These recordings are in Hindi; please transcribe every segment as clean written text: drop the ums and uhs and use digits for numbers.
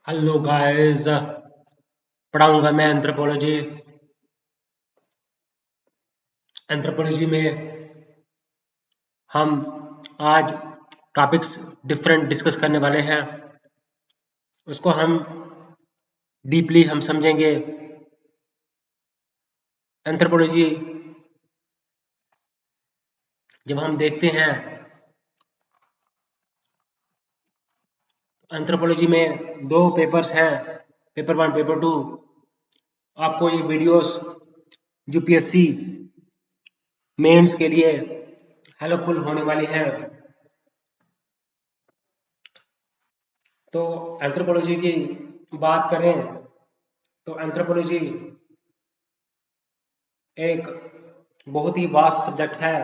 हेलो गाइस, पढ़ाऊंगा मैं एंथ्रोपोलॉजी। एंथ्रोपोलॉजी में हम आज टॉपिक्स डिफरेंट डिस्कस करने वाले हैं। उसको हम डीपली हम समझेंगे। एंथ्रोपोलॉजी जब हम देखते हैं, एंथ्रोपोलॉजी में दो पेपर्स हैं, पेपर वन पेपर टू। आपको ये वीडियोस यूपीएससी मेंस के लिए हेल्पफुल होने वाली हैं। तो एंथ्रोपोलॉजी की बात करें तो एंथ्रोपोलॉजी एक बहुत ही वास्ट सब्जेक्ट है।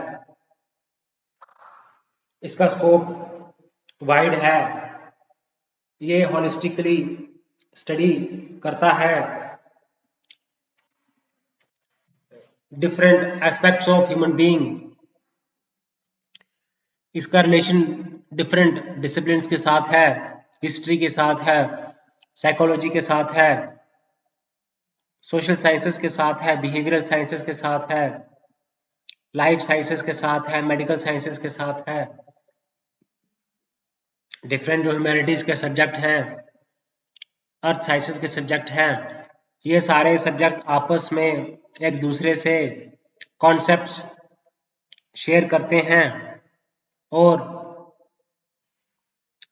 इसका स्कोप वाइड है। ये होलिस्टिकली स्टडी करता है different aspects of human being. इसका रिलेशन डिफरेंट डिसिप्लिन्स के साथ है, हिस्ट्री के साथ है, साइकोलॉजी के साथ है, सोशल साइंसेस के साथ है, बिहेवियरल साइंसेस के साथ है, लाइफ साइंसेस के साथ है, मेडिकल साइंसेस के साथ है। डिफरेंट जो ह्यूमैनिटीज के सब्जेक्ट हैं, अर्थ साइंसेस के सब्जेक्ट हैं, ये सारे सब्जेक्ट आपस में एक दूसरे से कॉन्सेप्ट्स शेयर करते हैं और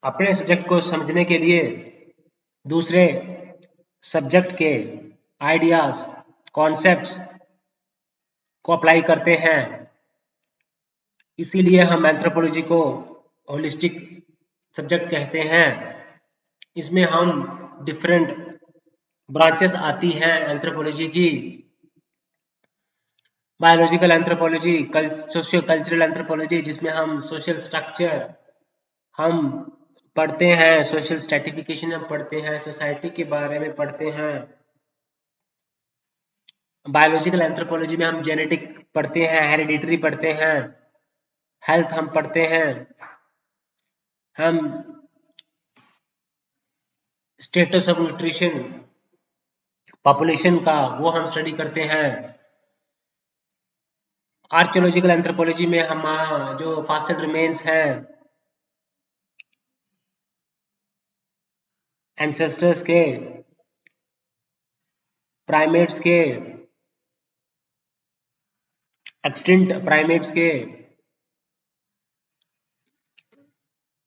अपने सब्जेक्ट को समझने के लिए दूसरे सब्जेक्ट के आइडियाज, कॉन्सेप्ट्स को अप्लाई करते हैं। इसीलिए हम एंथ्रोपोलॉजी को होलिस्टिक सब्जेक्ट कहते हैं। इसमें हम डिफरेंट ब्रांचेस आती हैं एंथ्रोपोलॉजी की। Biological anthropology, socio cultural anthropology, जिसमें हम सोशल स्ट्रक्चर हम पढ़ते हैं, सोशल स्ट्रेटिफिकेशन हम पढ़ते हैं, सोसाइटी के बारे में पढ़ते हैं। बायोलॉजिकल एंथ्रोपोलॉजी में हम जेनेटिक पढ़ते हैं, हेरिडिटरी पढ़ते हैं, हेल्थ हम पढ़ते हैं, हम स्टेटस ऑफ न्यूट्रिशन, पॉपुलेशन का वो हम स्टडी करते हैं। आर्कियोलॉजिकल एंथ्रोपोलॉजी में हम जो फॉसिल रिमेन्स हैं, एंसेस्टर्स के, प्राइमेट्स के, एक्सटिंक्ट प्राइमेट्स के,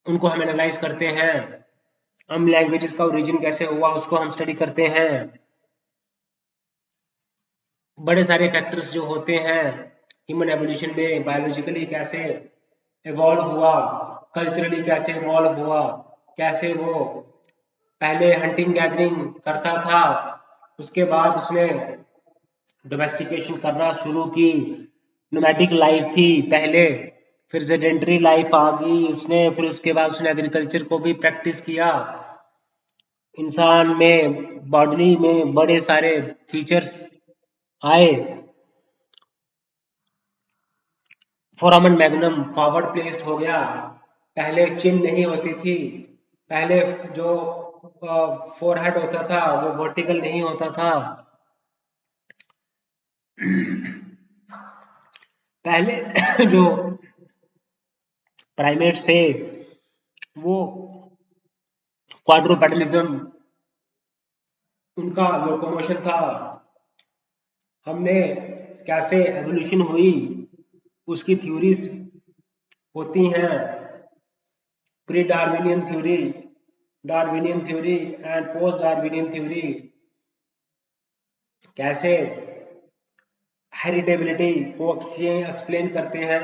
उनको हम एनालाइज करते हैं। हम लैंग्वेजेस का ओरिजिन कैसे हुआ उसको हम स्टडी करते हैं। बड़े सारे फैक्टर्स जो होते हैं ह्यूमन एवोल्यूशन में, बायोलॉजिकली कैसे इवॉल्व हुआ, कल्चरली कैसे इवॉल्व हुआ, कैसे वो पहले हंटिंग गैदरिंग करता था, उसके बाद उसने डोमेस्टिकेशन करना शुरू की। नोमैडिक लाइफ थी पहले, फिर सेडेंटरी लाइफ आ गई उसने, फिर उसके बाद उसने एग्रीकल्चर को भी प्रैक्टिस किया। इंसान में बॉडी में बड़े सारे फीचर्स आए। फोरामन मैग्नम फॉरवर्ड प्लेस्ड हो गया। पहले चिन नहीं होती थी, पहले जो फोरहेड होता था वो वर्टिकल नहीं होता था। पहले जो प्राइमेट्स थे वो क्वाड्रुपेडलिज्म उनका लोकोमोशन था। हमने कैसे एवोल्यूशन हुई उसकी थ्योरीज होती हैं, pre Darwinian theory and post Darwinian theory. कैसे हेरिटेबिलिटी को एक्सप्लेन करते हैं,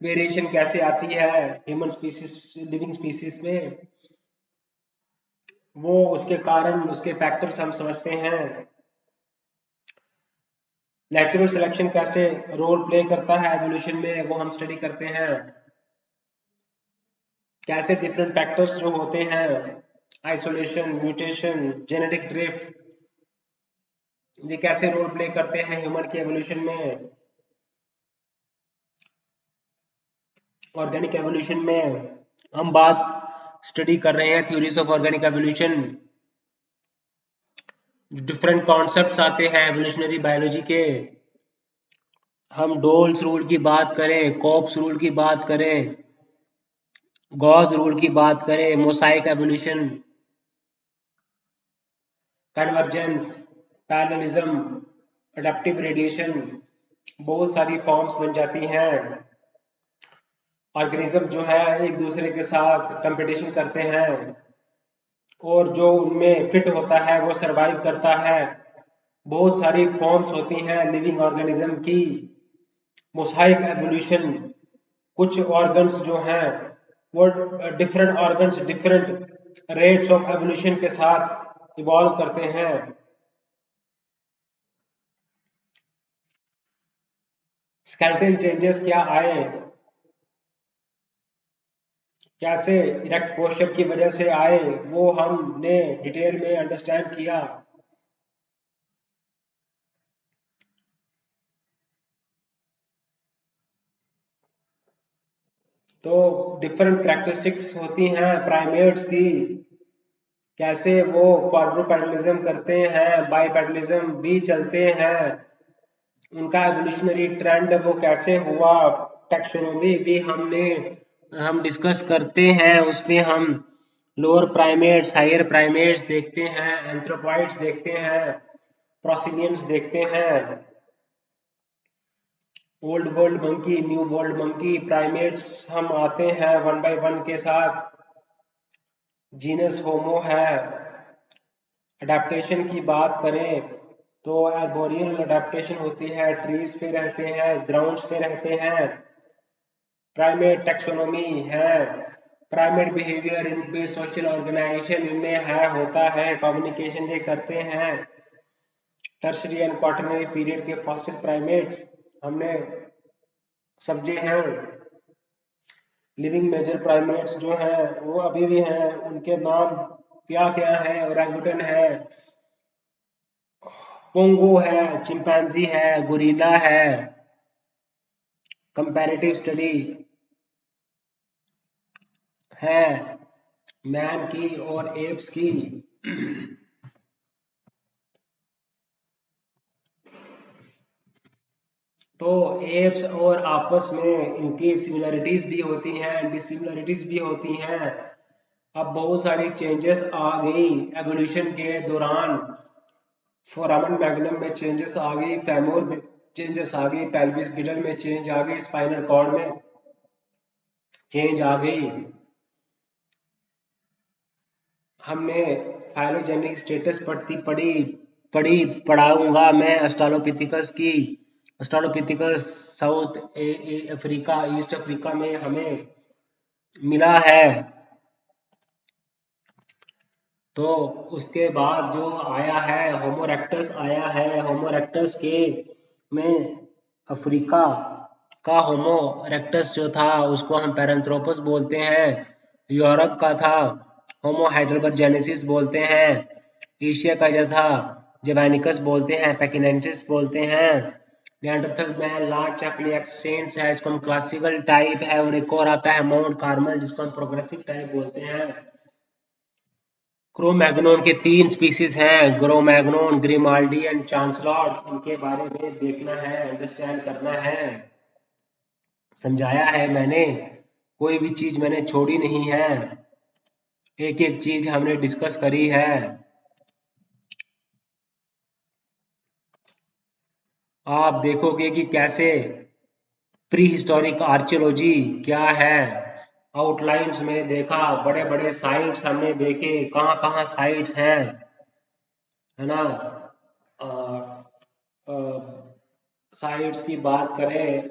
वेरिएशन कैसे आती है ह्यूमन स्पीसीज, लिविंग स्पीसीज में, वो उसके कारण उसके फैक्टर्स हम समझते हैं। नेचुरल सिलेक्शन कैसे रोल प्ले करता है एवोल्यूशन में वो हम स्टडी करते हैं। कैसे डिफरेंट फैक्टर्स जो होते हैं, आइसोलेशन, म्यूटेशन, जेनेटिक ड्रिफ्ट, ये कैसे रोल प्ले करते हैं ह्यूमन के एवोल्यूशन में। ऑर्गेनिक एवोल्यूशन में हम बात स्टडी कर रहे हैं theories of organic evolution. Different concepts आते हैं एवोल्यूशनरी बायोलॉजी के। हम डोल्स रूल की बात करें, कॉप्स रूल की बात करें, गॉस रूल की बात करें, mosaic evolution, convergence, parallelism, adaptive radiation, बहुत सारी फॉर्म्स बन जाती हैं। ऑर्गेनिज्म जो है एक दूसरे के साथ कंपटीशन करते हैं और जो उनमें फिट होता है वो सरवाइव करता है। बहुत सारी फॉर्म्स होती हैं लिविंग ऑर्गेनिज्म की। मोसाइक एवोल्यूशन, कुछ ऑर्गन्स जो हैं वो different organs different rates of evolution के साथ इवॉल्व करते हैं। स्केलेटन चेंजेस क्या आए, कैसे इरेक्ट पोस्चर की वजह से आए, वो हमने डिटेल में अंडरस्टैंड किया। तो डिफरेंट कैरेक्टरिस्टिक्स होती हैं प्राइमेट्स की, कैसे वो क्वाड्रूपेडलिज्म करते हैं, बाईपेडलिज्म भी चलते हैं, उनका एवोल्यूशनरी ट्रेंड वो कैसे हुआ, टैक्सोनॉमी भी हम डिस्कस करते हैं। उसमें हम लोअर प्राइमेट्स, हायर प्राइमेट्स देखते हैं, एंथ्रोपॉइड्स देखते हैं, प्रोसिमियंस देखते हैं, old world monkey, new world monkey, primates हम आते हैं वन बाय वन के साथ। जीनस होमो है। अडेप्टेशन की बात करें तो आर्बोरियल अडेप्टेशन होती है, ट्रीज पे रहते हैं, ग्राउंड्स पे रहते हैं। प्राइमेट टैक्सोनॉमी है, प्राइमेट बिहेवियर, इनपे सोशल ऑर्गेनाइजेशन इनमें है, होता है, कम्युनिकेशन ये करते हैं। टर्शरी एंड क्वाटरनरी पीरियड के फॉसिल प्राइमेट्स हमने समझे हैं। लिविंग मेजर प्राइमेट्स जो हैं वो अभी भी हैं, उनके नाम क्या क्या है, ओरंगुटन है, पोंगो है, चिंपैंजी है, गोरिल्ला है। कंपैरेटिव स्टडी है मैन की और एप्स की। तो एप्स और आपस में इनकी सिमिलरिटीज भी होती हैं, डिसिमिलरिटीज भी होती हैं। अब बहुत सारी चेंजेस आ गई एवोल्यूशन के दौरान। फोरामन मैग्नम में चेंजेस आ गई, फेमोर में चेंजेस आ गई, पेल्विस गिडल में चेंज आ गई, स्पाइनल कॉर्ड में चेंज आ गई। हमने फाइलोजेनिक स्टेटस पढ़ी पढ़ी पढ़ाऊंगा मैं अस्ट्रालोपिथिकस की। अस्ट्रालोपिथिकस साउथ अफ्रीका, ईस्ट अफ्रीका में हमें मिला है। तो उसके बाद जो आया है होमोरेक्टस आया है, होमोरेक्टस के में अफ्रीका का होमोरेक्टस जो था उसको हम पैरेंथ्रोपस बोलते हैं। यूरोप का था होमो हाइड्रोबर्जेनेसिस बोलते हैं। एशिया का जो था जेवानिकस बोलते हैं, पैकिनेंसिस बोलते हैं। निएंडरथल मैन लार्ज चैपली एक्सचेंज है, इसको हम क्लासिकल टाइप है। और एक और आता है माउंट कार्मल जिसको हम प्रोग्रेसिव टाइप बोलते हैं। क्रो-मैग्नोन के 3 स्पीशीज हैं, क्रो-मैग्नोन, ग्रिमाल्डी एंड चांसलॉट। इनके बारे में देखना है, अंडरस्टैंड करना है। समझाया है मैंने, कोई भी चीज मैंने छोड़ी नहीं है, एक एक चीज हमने डिस्कस करी है। आप देखोगे कि कैसे प्री हिस्टोरिक आर्कियोलॉजी क्या है। आउटलाइंस में देखा, बड़े बड़े साइट्स हमने देखे, कहाँ कहाँ साइट्स हैं, है ना। साइट्स की बात करें,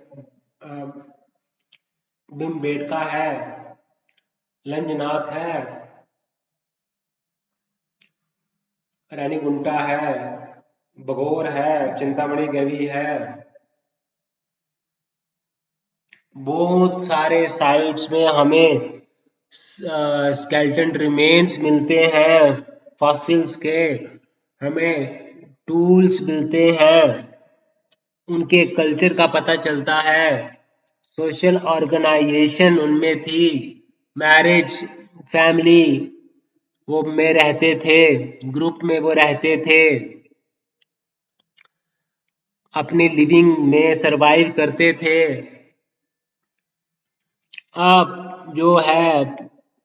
भीमबेटका है, लंजनाथ है, रेनीगुंटा है, बगोर है, चिंतामणि गवी है। बहुत सारे साइट्स में हमें स्केलेटन रिमेन्स मिलते हैं फॉसिल्स के, हमें टूल्स मिलते हैं, उनके कल्चर का पता चलता है। सोशल ऑर्गेनाइजेशन उनमें थी, मैरिज, फैमिली, वो में रहते थे, ग्रुप में वो रहते थे, अपनी लिविंग में सरवाइव करते थे। अब जो है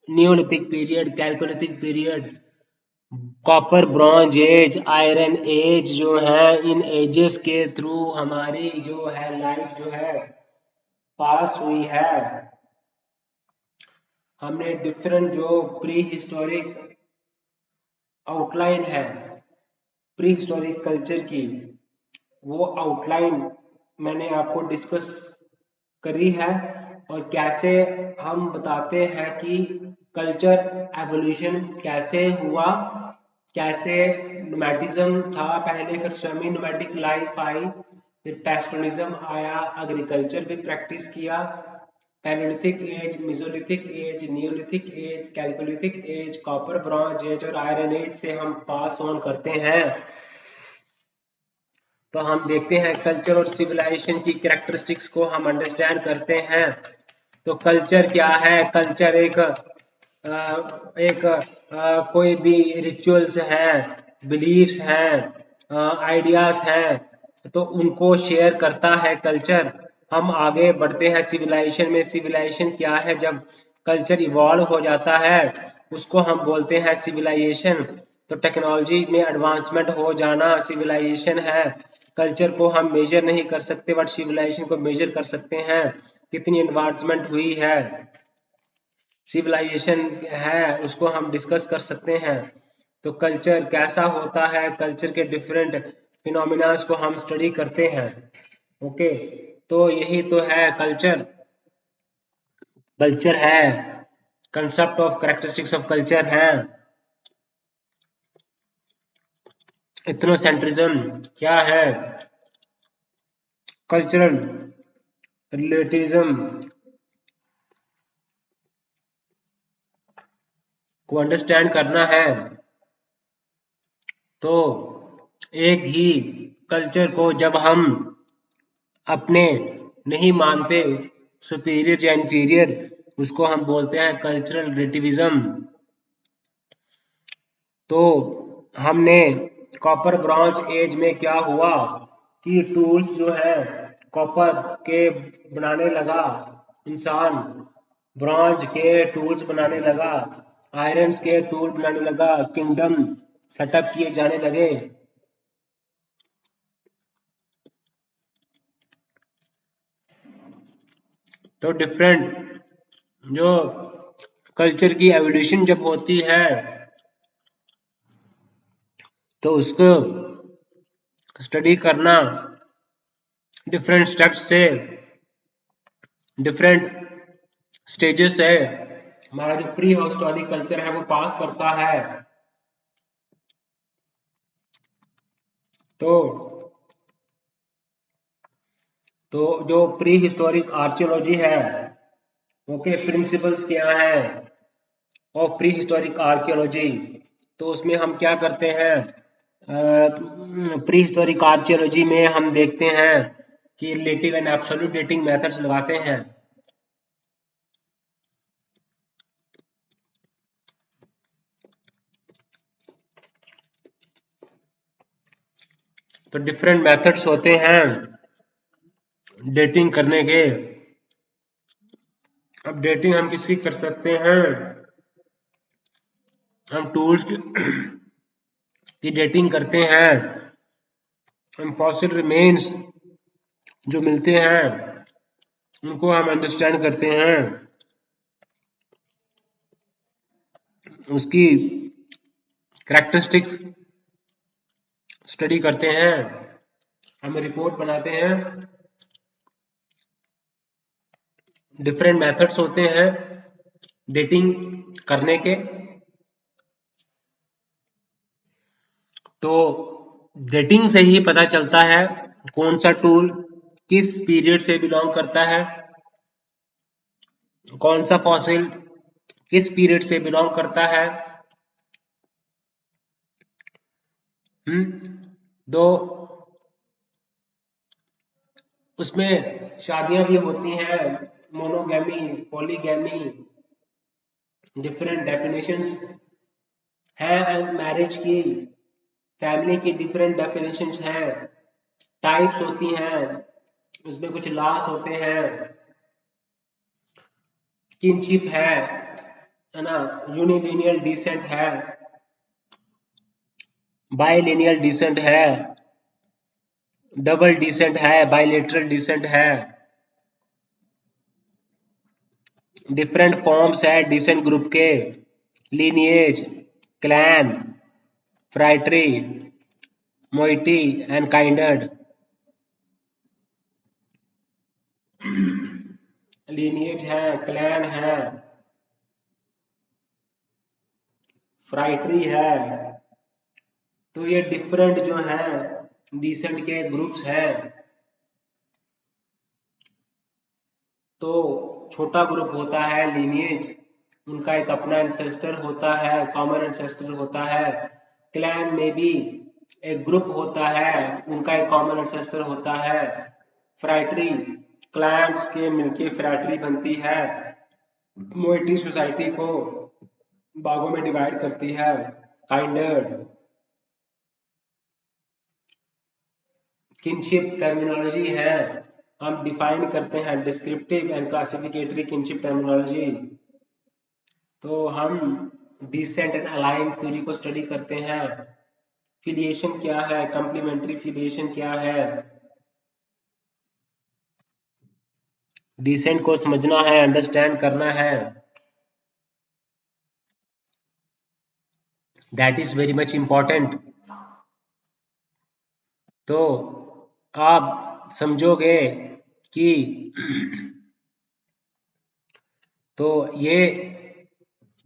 neolithic period, chalcolithic period, copper bronze age, iron age जो है, इन एजेस के थ्रू हमारी जो है लाइफ जो है पास हुई है। हमने डिफरेंट जो प्री हिस्टोरिक आउटलाइन है प्री हिस्टोरिक कल्चर की, वो आउटलाइन मैंने आपको डिस्कस करी है, और कैसे हम बताते हैं कि कल्चर एवोल्यूशन कैसे हुआ, कैसे नोमैडिज्म था पहले, फिर सेमी नोमैडिक लाइफ आई, फिर पैस्टोरलिज्म आया, एग्रीकल्चर भी प्रैक्टिस किया, palaeolithic age, mesolithic age, neolithic age, chalcolithic age, copper bronze age और आयरन एज से हम पास ऑन करते हैं। तो हम देखते हैं कल्चर और सिविलाइजेशन की कैरेक्टरिस्टिक्स को हम अंडरस्टैंड करते हैं। तो कल्चर क्या है? कल्चर कोई भी रिचुअल्स हैं, बिलीव्स हैं, आइडियाज हैं, तो उनको शेयर करता है कल्चर। हम आगे बढ़ते हैं सिविलाइजेशन में। सिविलाइजेशन क्या है? जब कल्चर इवॉल्व हो जाता है उसको हम बोलते हैं सिविलाइजेशन। तो टेक्नोलॉजी में एडवांसमेंट हो जाना सिविलाइजेशन है। कल्चर को हम मेजर नहीं कर सकते बट सिविलाइजेशन को मेजर कर सकते हैं, कितनी एडवांसमेंट हुई है, सिविलाइजेशन है उसको हम डिस्कस कर सकते हैं। तो कल्चर कैसा होता है, कल्चर के डिफरेंट फिनोमिनास को हम स्टडी करते हैं। ओके, तो यही तो है कल्चर। कल्चर है, concept of characteristics of culture है। इथनोसेंट्रिज्म क्या है? कल्चरल रिलेटिविज्म को अंडरस्टैंड करना है तो एक ही कल्चर को जब हम अपने नहीं मानते, सुपीरियर या इंफीरियर, उसको हम बोलते हैं कल्चरल रिलेटिविज्म। तो हमने कॉपर ब्रॉन्ज एज में क्या हुआ कि टूल्स जो है कॉपर के बनाने लगा इंसान, ब्रॉन्ज के टूल्स बनाने लगा, आयरन्स के टूल बनाने लगा, किंगडम सेटअप किए जाने लगे। तो डिफरेंट जो कल्चर की एवोल्यूशन जब होती है तो उसको स्टडी करना डिफरेंट स्टेप्स से, डिफरेंट स्टेजेस है, हमारा जो प्री हिस्टोरिक कल्चर है वो पास करता है। तो तो जो प्री हिस्टोरिक आर्कियोलॉजी है, ओके, प्रिंसिपल्स क्या है ऑफ प्री हिस्टोरिक आर्कियोलॉजी, तो उसमें हम क्या करते हैं? प्री हिस्टोरिक आर्कियोलॉजी में हम देखते हैं कि relative and absolute dating methods लगाते हैं। तो डिफरेंट मेथड्स होते हैं डेटिंग करने के। अब डेटिंग हम किसकी कर सकते हैं? हम टूल्स की डेटिंग करते हैं, हम फॉसिल रिमेन्स जो मिलते हैं उनको हम अंडरस्टैंड करते हैं, उसकी कैरेक्टरिस्टिक्स स्टडी करते हैं, हम रिपोर्ट बनाते हैं। डिफरेंट मेथड्स होते हैं डेटिंग करने के। तो डेटिंग से ही पता चलता है कौन सा टूल किस पीरियड से बिलोंग करता है, कौन सा फॉसिल किस पीरियड से बिलोंग करता है। तो उसमें शादियां भी होती हैं, मोनोगैमी, पॉलीगैमी, डिफरेंट डेफिनेशंस है मैरिज की, फैमिली की डिफरेंट डेफिनेशंस हैं, टाइप्स होती हैं, इसमें कुछ लॉस होते हैं, किनशिप है ना, यूनिलिनियल डिसेंट है, बाइलिनियल डिसेंट है, डबल डिसेंट है, बाइलेटरल डिसेंट है, डिफरेंट फॉर्म्स है डिसेंट ग्रुप के, lineage, clan, phratry, moiety and kindred. Lineage है, क्लैन है, फ्राइट्री है, तो ये डिफरेंट जो है डिसेंट के ग्रुप्स हैं। तो छोटा ग्रुप होता है लीनिएज, उनका एक अपना एंसेस्टर होता है, कॉमन एंसेस्टर होता है। क्लैन में भी एक ग्रुप होता है, उनका एक कॉमन एंसेस्टर होता है। फ्रैटरी, क्लैंस के मिलके फ्रैटरी बनती है। मोइटी सोसाइटी को भागों में डिवाइड करती है। काइंडर्ड, किनशिप टर्मिनोलॉजी है, हम डिफाइन करते हैं डिस्क्रिप्टिव एंड क्लासिफिकेटरी किनशिप टर्मिनोलॉजी। तो हम डिसेंट एंड अलाइंस थ्योरी को स्टडी करते हैं। फिलिएशन क्या है, कंप्लीमेंट्री फिलिएशन क्या है, डिसेंट को समझना है, अंडरस्टैंड करना है, that is very much important. तो आप समझोगे कि तो ये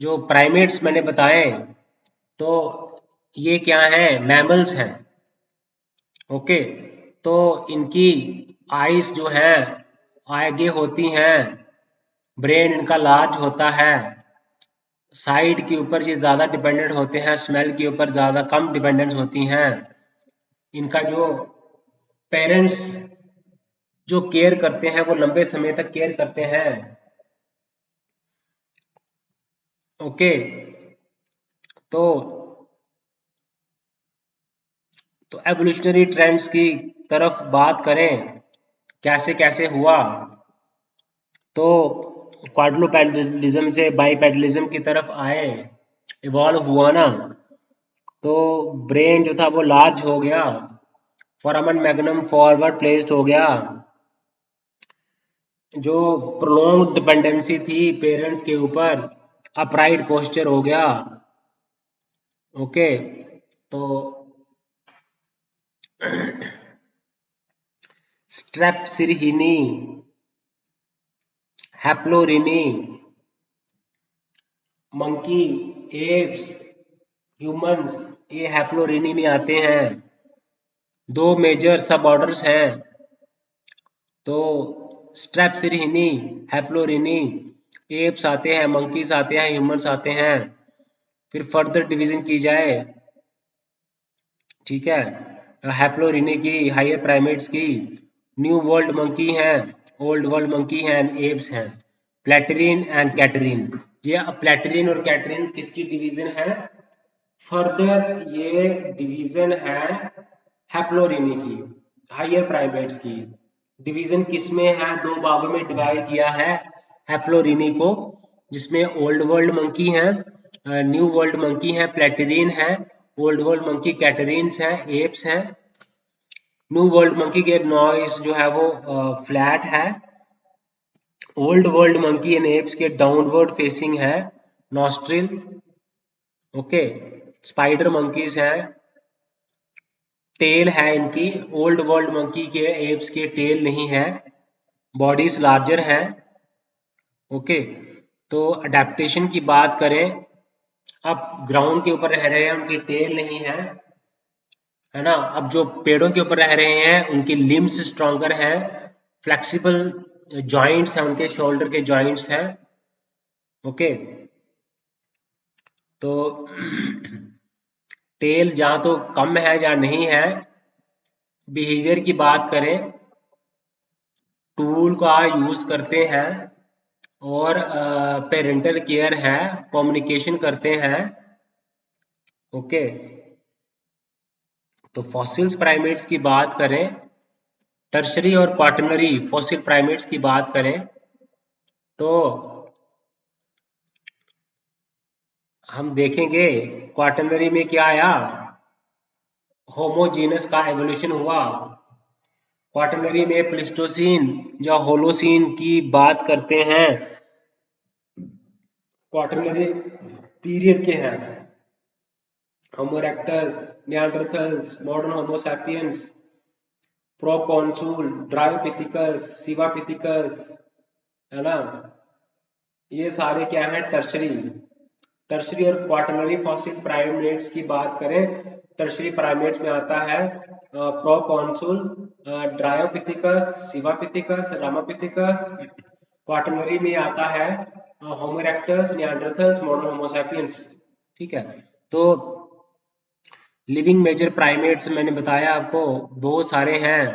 जो प्राइमेट्स मैंने बताए, तो ये क्या है, मैमल्स हैं। ओके, तो इनकी आइज जो है आगे होती हैं, ब्रेन इनका लार्ज होता है, साइड के ऊपर ये ज्यादा डिपेंडेंट होते हैं, स्मेल के ऊपर ज्यादा कम डिपेंडेंस होती हैं। इनका जो पेरेंट्स जो केयर करते हैं वो लंबे समय तक केयर करते हैं। ओके, तो एवोल्यूशनरी ट्रेंड्स की तरफ बात करें, कैसे कैसे हुआ, तो क्वाड्रुपेडलिज्म से बाइपेडलिज्म की तरफ आए, इवॉल्व हुआ ना, तो ब्रेन जो था वो लार्ज हो गया, फोरामन मैग्नम फॉरवर्ड प्लेस्ड हो गया, जो प्रोलॉन्ग डिपेंडेंसी थी पेरेंट्स के ऊपर, अपराइट पोस्चर हो गया। ओके, तो स्ट्रेप्सिरहीनी, हैप्लोरिनी, मंकी, एप्स, ह्यूमंस, ये हैप्लोरिनी में आते हैं। दो मेजर सब ऑर्डर्स हैं, तो स्ट्रेप्सिरहीनी, हैप्लोरिनी, एप्स आते हैं, मंकीज आते हैं, ह्यूमंस आते हैं। फिर फर्दर डिवीजन की जाए, ठीक है, हैप्लोरिनी की, हायर प्राइमेट्स की, न्यू वर्ल्ड मंकी हैं, ओल्ड वर्ल्ड मंकी हैं, एप्स हैं, प्लेटरीन एंड कैटरीन। ये प्लेटरीन और कैटरीन किसकी डिवीजन है, फर्दर ये डिवीजन है हैप्लोरिनी की, हायर प्राइमेट्स की। डिवीजन किसमें है, दो भागों में डिवाइड किया है हैप्लोरिनी को, जिसमें ओल्ड वर्ल्ड मंकी है, न्यू वर्ल्ड मंकी है, प्लेटरीन है, ओल्ड वर्ल्ड मंकी कैटरीन्स है, एप्स है। न्यू वर्ल्ड मंकी के नॉइस जो है वो फ्लैट है, old world monkey and apps के डाउनवर्ड फेसिंग है, नॉस्ट्रिल। ओके, स्पाइडर मंकीज हैं, टेल है इनकी, ओल्ड वर्ल्ड मंकी के एप्स के टेल नहीं है, बॉडीज लार्जर है। ओके, तो अडेप्टेशन की बात करें, अब ग्राउंड के ऊपर रह रहे हैं, उनकी टेल नहीं है ना। अब जो पेड़ों के ऊपर रह रहे हैं उनकी लिम्स स्ट्रॉन्गर है, फ्लेक्सिबल जॉइंट्स हैं, उनके शोल्डर के जॉइंट्स हैं। ओके, तो टेल जहाँ तो कम है या नहीं है। बिहेवियर की बात करें, टूल का यूज करते हैं, और पेरेंटल केयर है, कम्युनिकेशन करते हैं, ओके, तो फॉसिल्स प्राइमेट्स की बात करें, टर्शरी और क्वाटरनरी फॉसिल प्राइमेट्स की बात करें तो हम देखेंगे क्वाटरनरी में क्या आया, होमोजीनस का एवोल्यूशन हुआ। क्वाटरनरी में प्लिस्टोसीन या होलोसीन की बात करते हैं, क्वाटरनरी पीरियड के हैं। होमो erectus, Neanderthals, modern Homo sapiens, प्रोकॉन्सूल, Dryopithecus, सिवापिथिकस, है ना, ये सारे क्या हैं, टर्शरी। टर्शरी और क्वाटरनरी फॉसिल प्राइमेट्स की बात करें, टर्शरी प्राइमेट्स में आता है प्रोकॉन्सूल, ड्रायोपिथिकस, सिवापिथिकस, रामापिथिकस। क्वाटरनरी में आता है होमो erectus, Neanderthals, modern Homo sapiens. ठीक है, तो लिविंग मेजर प्राइमेट्स मैंने बताया आपको बहुत सारे हैं।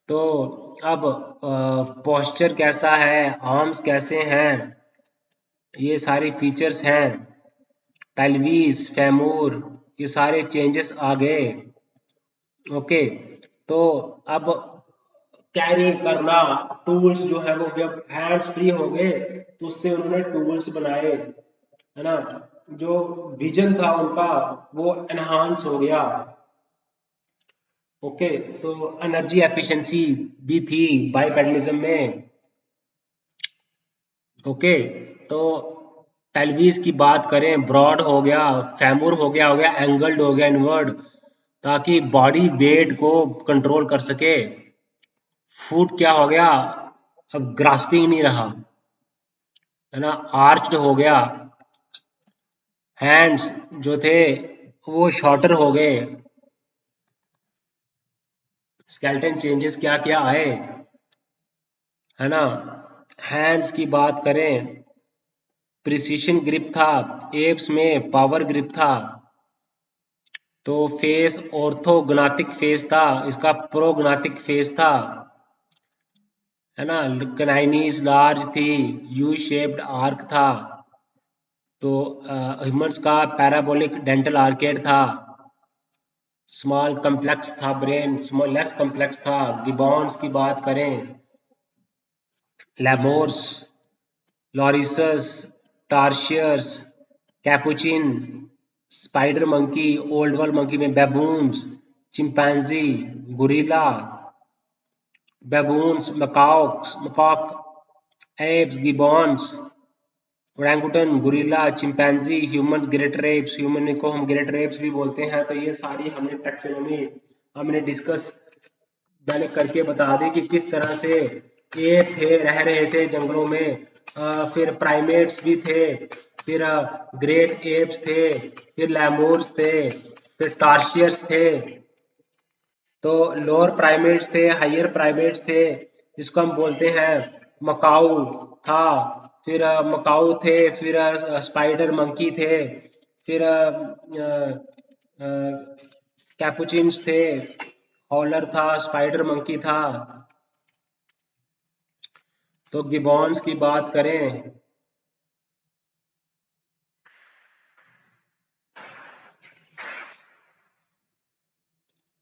तो अब पोस्चर कैसा है, आर्म्स कैसे हैं, ये सारे फीचर्स हैं, पेल्विस, फेमूर, ये सारे चेंजेस आ गए। ओके, तो अब कैरी करना, टूल्स जो है वो जब हैंड्स फ्री हो गए तो उससे उन्होंने टूल्स बनाए, है ना, जो विजन था उनका वो एनहांस हो गया। ओके, तो एनर्जी एफिशिएंसी भी थी बाइपेडलिज्म में। ओके, तो पेल्विस की बात करें, ब्रॉड हो गया, फेमूर हो गया एंगल्ड हो गया इनवर्ड, ताकि बॉडी वेट को कंट्रोल कर सके। फुट क्या हो गया, अब ग्रास्पिंग नहीं रहा, है ना, आर्च्ड हो गया। हैंड्स जो थे वो शॉर्टर हो गए। स्केलेटन चेंजेस क्या क्या आए, है ना, हैंड्स की बात करें, प्रिसीशन ग्रिप था, एप्स में पावर ग्रिप था। तो फेस ऑर्थोग्नाथिक फेस था, इसका प्रोग्नाथिक फेस था, है ना, कैनाइनीज लार्ज थी, यू शेप्ड आर्क था। तो ह्यूमंस का पैराबोलिक डेंटल आर्केड था, स्मॉल कम्प्लेक्स था ब्रेन, स्मॉल लेस कम्प्लेक्स था। गिबॉन्स की बात करें, lemurs, lorises, tarsiers, capuchin, spider monkey, old world monkey में baboons, chimpanzee, gorilla, baboons, macaque, apes, gibbons, orangutan, gorilla, chimpanzee, human, greater apes, human को हम ग्रेटर एप्स भी बोलते हैं। तो ये सारी हमने टैक्सोनॉमी हमने डिस्कस मैंने करके बता दी कि किस तरह से एप थे, रह रहे थे जंगलों में। फिर प्राइमेट्स भी थे, फिर ग्रेट एप्स थे, फिर लैमूर्स थे, फिर टार्शियर्स थे। तो लोअर प्राइमेट्स थे, हायर प्राइमेट्स थे, जिसको हम बोलते हैं मकाऊ था, फिर मकाऊ थे, फिर स्पाइडर मंकी थे, फिर कैपुचिन्स थे, हॉलर था, स्पाइडर मंकी था। तो गिबॉन्स की बात करें,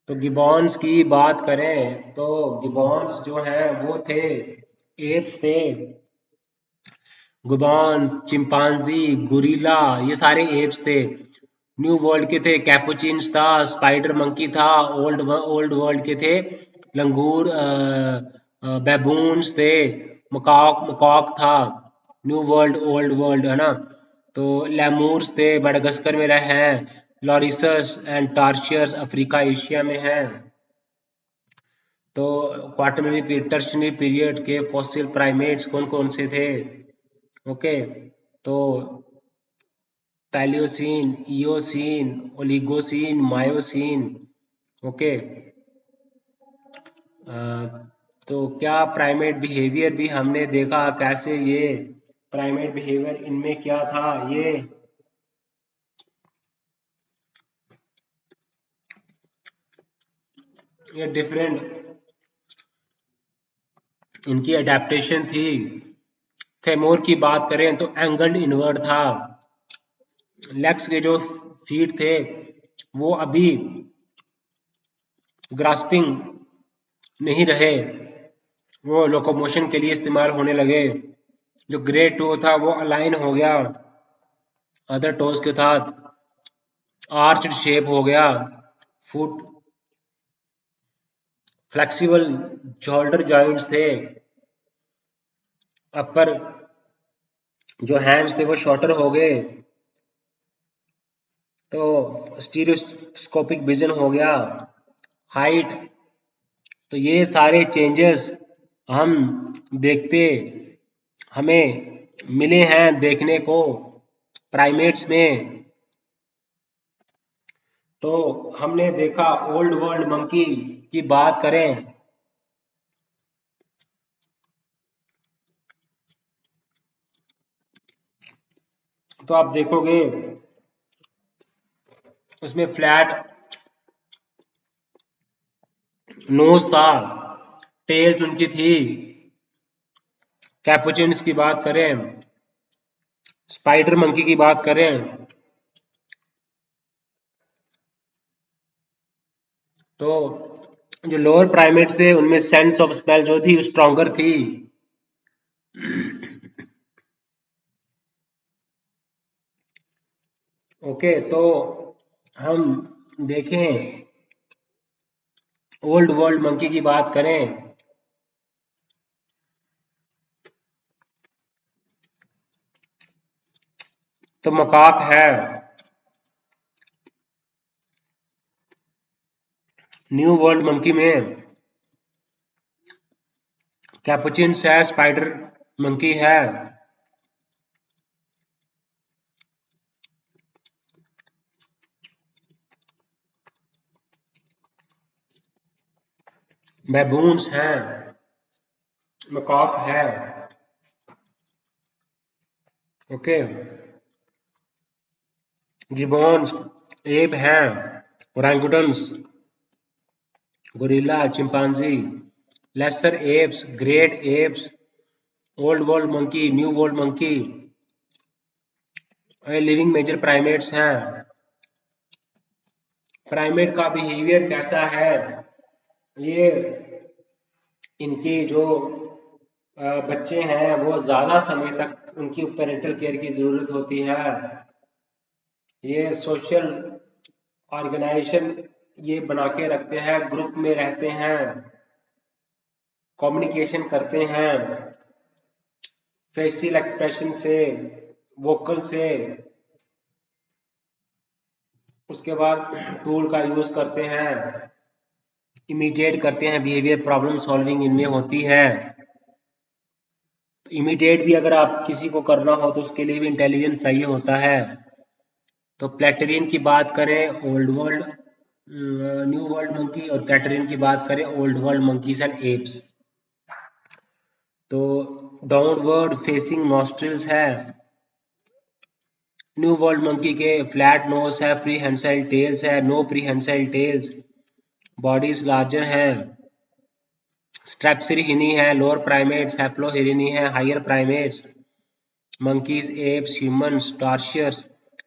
तो गिबॉन्स की बात करें तो गिबॉन्स जो है वो थे, एप्स थे। गिबॉन, चिंपांजी, गुरिला, ये सारे एप्स थे। न्यू वर्ल्ड के थे कैपुचिन्स था, स्पाइडर मंकी था। ओल्ड वर्ल्ड के थे लंगूर, बैबून्स थे, मकॉक मकॉक था। न्यू वर्ल्ड ओल्ड वर्ल्ड, है ना। तो लेमूर्स थे, मेडागास्कर में रहे हैं। लॉरिसस एंड टार्शियर्स अफ्रीका एशिया में हैं। तो क्वाटरनरी टर्शियरी पीरियड के फॉसिल प्राइमेट्स कौन कौन से थे? ओके, तो Palaeocene, Eocene, Oligocene, Miocene. Okay, तो क्या प्राइमेट बिहेवियर भी हमने देखा, कैसे ये प्राइमेट बिहेवियर इनमें क्या था, ये डिफरेंट इनकी अडेप्टेशन थी। फेमोर की बात करें तो एंगल्ड इनवर्ड था। लेग्स के जो फीट थे वो अभी ग्रास्पिंग नहीं रहे, वो लोकोमोशन के लिए इस्तेमाल होने लगे। जो ग्रेड टो था वो अलाइन हो गया अदर टोज के साथ, आर्च्ड शेप हो गया, फुट फ्लेक्सिबल शोल्डर जॉइंट्स थे, अपर जो हैंड्स थे वो शॉर्टर हो गए, तो स्टीरियोस्कोपिक विजन हो गया, हाइट। तो ये सारे चेंजेस हम देखते हमें मिले हैं देखने को प्राइमेट्स में। तो हमने देखा ओल्ड वर्ल्ड मंकी की बात करें तो आप देखोगे उसमें फ्लैट नोज था, टेल्स उनकी थी। कैपुचिन्स की बात करें, स्पाइडर मंकी की बात करें तो जो लोअर प्राइमेट्स थे उनमें सेंस ऑफ स्मेल जो थी स्ट्रॉन्गर थी। ओके, तो हम देखें ओल्ड वर्ल्ड मंकी की बात करें तो मकाक है, न्यू वर्ल्ड मंकी में कैपुचिन्स है, स्पाइडर मंकी है, बैबून्स हैं, मकाक है। ओके, गिबॉन्स एब हैं, orangutans, gorilla, chimpanzee, lesser apes, great apes, old world monkey, new world monkey, living major primates हैं। प्राइमेट का बिहेवियर कैसा है, ये इनके जो बच्चे हैं वो ज़्यादा समय तक उनकी पेरेंटल केयर की ज़रूरत होती है। ये सोशल ऑर्गेनाइजेशन ये बना के रखते हैं, ग्रुप में रहते हैं, कम्युनिकेशन करते हैं, फेशियल एक्सप्रेशन से, वोकल से, उसके बाद टूल का यूज़ करते हैं, इमिटेट करते हैं, बिहेवियर प्रॉब्लम सॉल्विंग इनमें होती है। इमिटेट भी अगर आप किसी को करना हो तो उसके लिए भी इंटेलिजेंस चाहिए होता है। तो प्लेटेरियन की बात करें old world new world monkey, और कैटरिन की बात करें old world monkeys and apes. तो डाउनवर्ड फेसिंग नॉस्ट्रिल्स है न्यू वर्ल्ड मंकी के, फ्लैट नोज है, प्रीहेंसाइल टेल्स है, no prehensile tails, bodies larger है, स्ट्रेप्सिरहिनी है, लोअर प्राइमेट्स, हैप्लोहिरिनी है, higher primates, monkeys, apes, humans, tarsiers,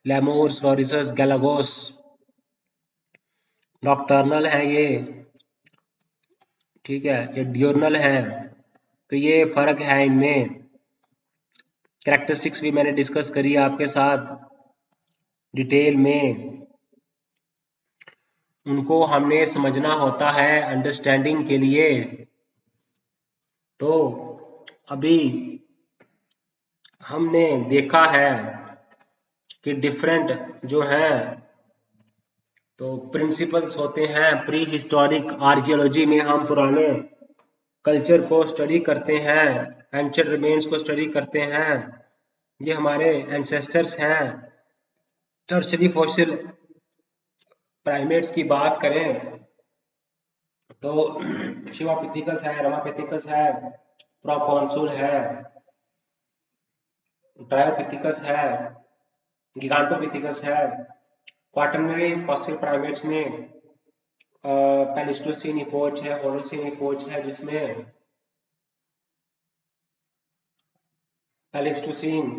lemurs, lorises, galagos, nocturnal है ये, ठीक है, ये डियोर्नल है। तो ये फर्क है इनमें। कैरेक्टरिस्टिक्स भी मैंने डिस्कस करी आपके साथ डिटेल में, उनको हमने समझना होता है अंडरस्टैंडिंग के लिए। तो अभी हमने देखा है कि डिफरेंट जो हैं तो प्रिंसिपल्स होते हैं प्री हिस्टोरिक आर्कियोलॉजी में, हम पुराने कल्चर को स्टडी करते हैं, एंशिएंट रिमेन्स को स्टडी करते हैं, ये हमारे एंसेस्टर्स हैं। टर्शरी फॉसिल प्राइमेट्स की बात करें तो शिवापिथिकस है, रमापिथिकस है, प्रोकॉन्सुल है, ट्रायोपिथिकस है, गिगांटोपिथिकस है। क्वाटरनरी फॉसिल प्राइमेट्स में पैलिस्टोसिन इपोच है, होलोसिन इपोच है, जिसमें पैलिस्टोसिन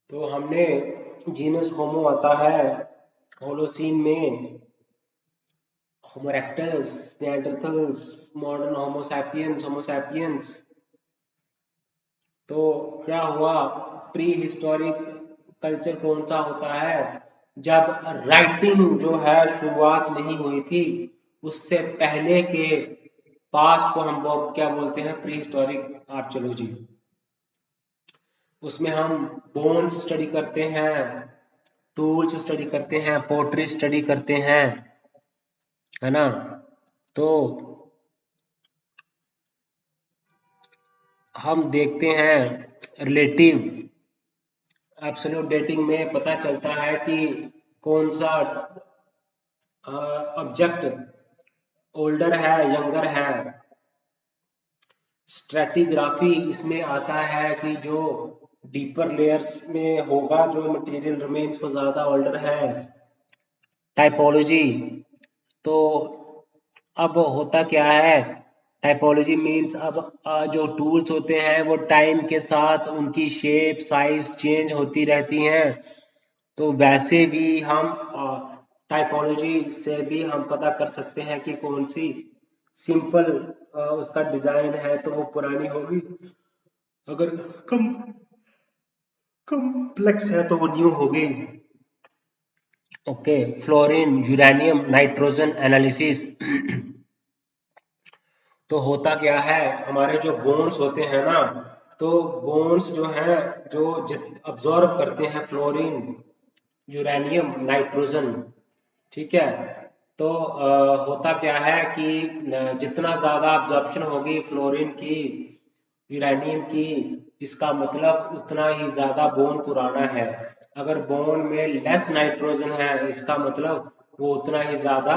तो हमने जीनस होमो आता है होलोसीन में, होमो erectus, Neanderthals, modern Homo sapiens. तो क्या हुआ, प्री हिस्टोरिक कल्चर कौन सा होता है, जब राइटिंग जो है शुरुआत नहीं हुई थी, उससे पहले के पास्ट को हम वो क्या बोलते हैं, प्री हिस्टोरिक आर्कियोलॉजी। उसमें हम बोन्स स्टडी करते हैं, टूल्स स्टडी करते हैं, पोट्री स्टडी करते हैं, है ना। तो हम देखते हैं रिलेटिव एब्सोल्यूट डेटिंग में पता चलता है कि कौन सा ऑब्जेक्ट ओल्डर है, यंगर है। स्ट्रेटिग्राफी इसमें आता है कि जो डीपर लेयर्स में होगा, जो मटेरियल रिमेन्स वो ज्यादा ओल्डर है। टाइपोलॉजी, तो अब होता क्या है, टाइपोलॉजी मीन्स अब जो टूल्स होते हैं वो टाइम के साथ उनकी शेप साइज चेंज होती रहती हैं। तो वैसे भी हम टाइपोलॉजी से भी हम पता कर सकते हैं कि कौन सी सिंपल उसका डिजाइन है तो वो पुरानी होगी, अगर कम कम्प्लेक्स है तो वो न्यू होगी। Okay, fluorine uranium nitrogen analysis. तो होता क्या है, हमारे जो बोन्स होते हैं ना, तो बोन्स जो हैं जो अब्जॉर्ब करते हैं फ्लोरीन यूरेनियम नाइट्रोजन, ठीक है। तो होता क्या है कि जितना ज़्यादा अब्जॉर्प्शन होगी फ्लोरीन की, यूरेनियम की, इसका मतलब उतना ही ज़्यादा बोन पुराना है। अगर बोन में लेस नाइट्रोजन है, इसका मतलब वो उतना ही ज़्यादा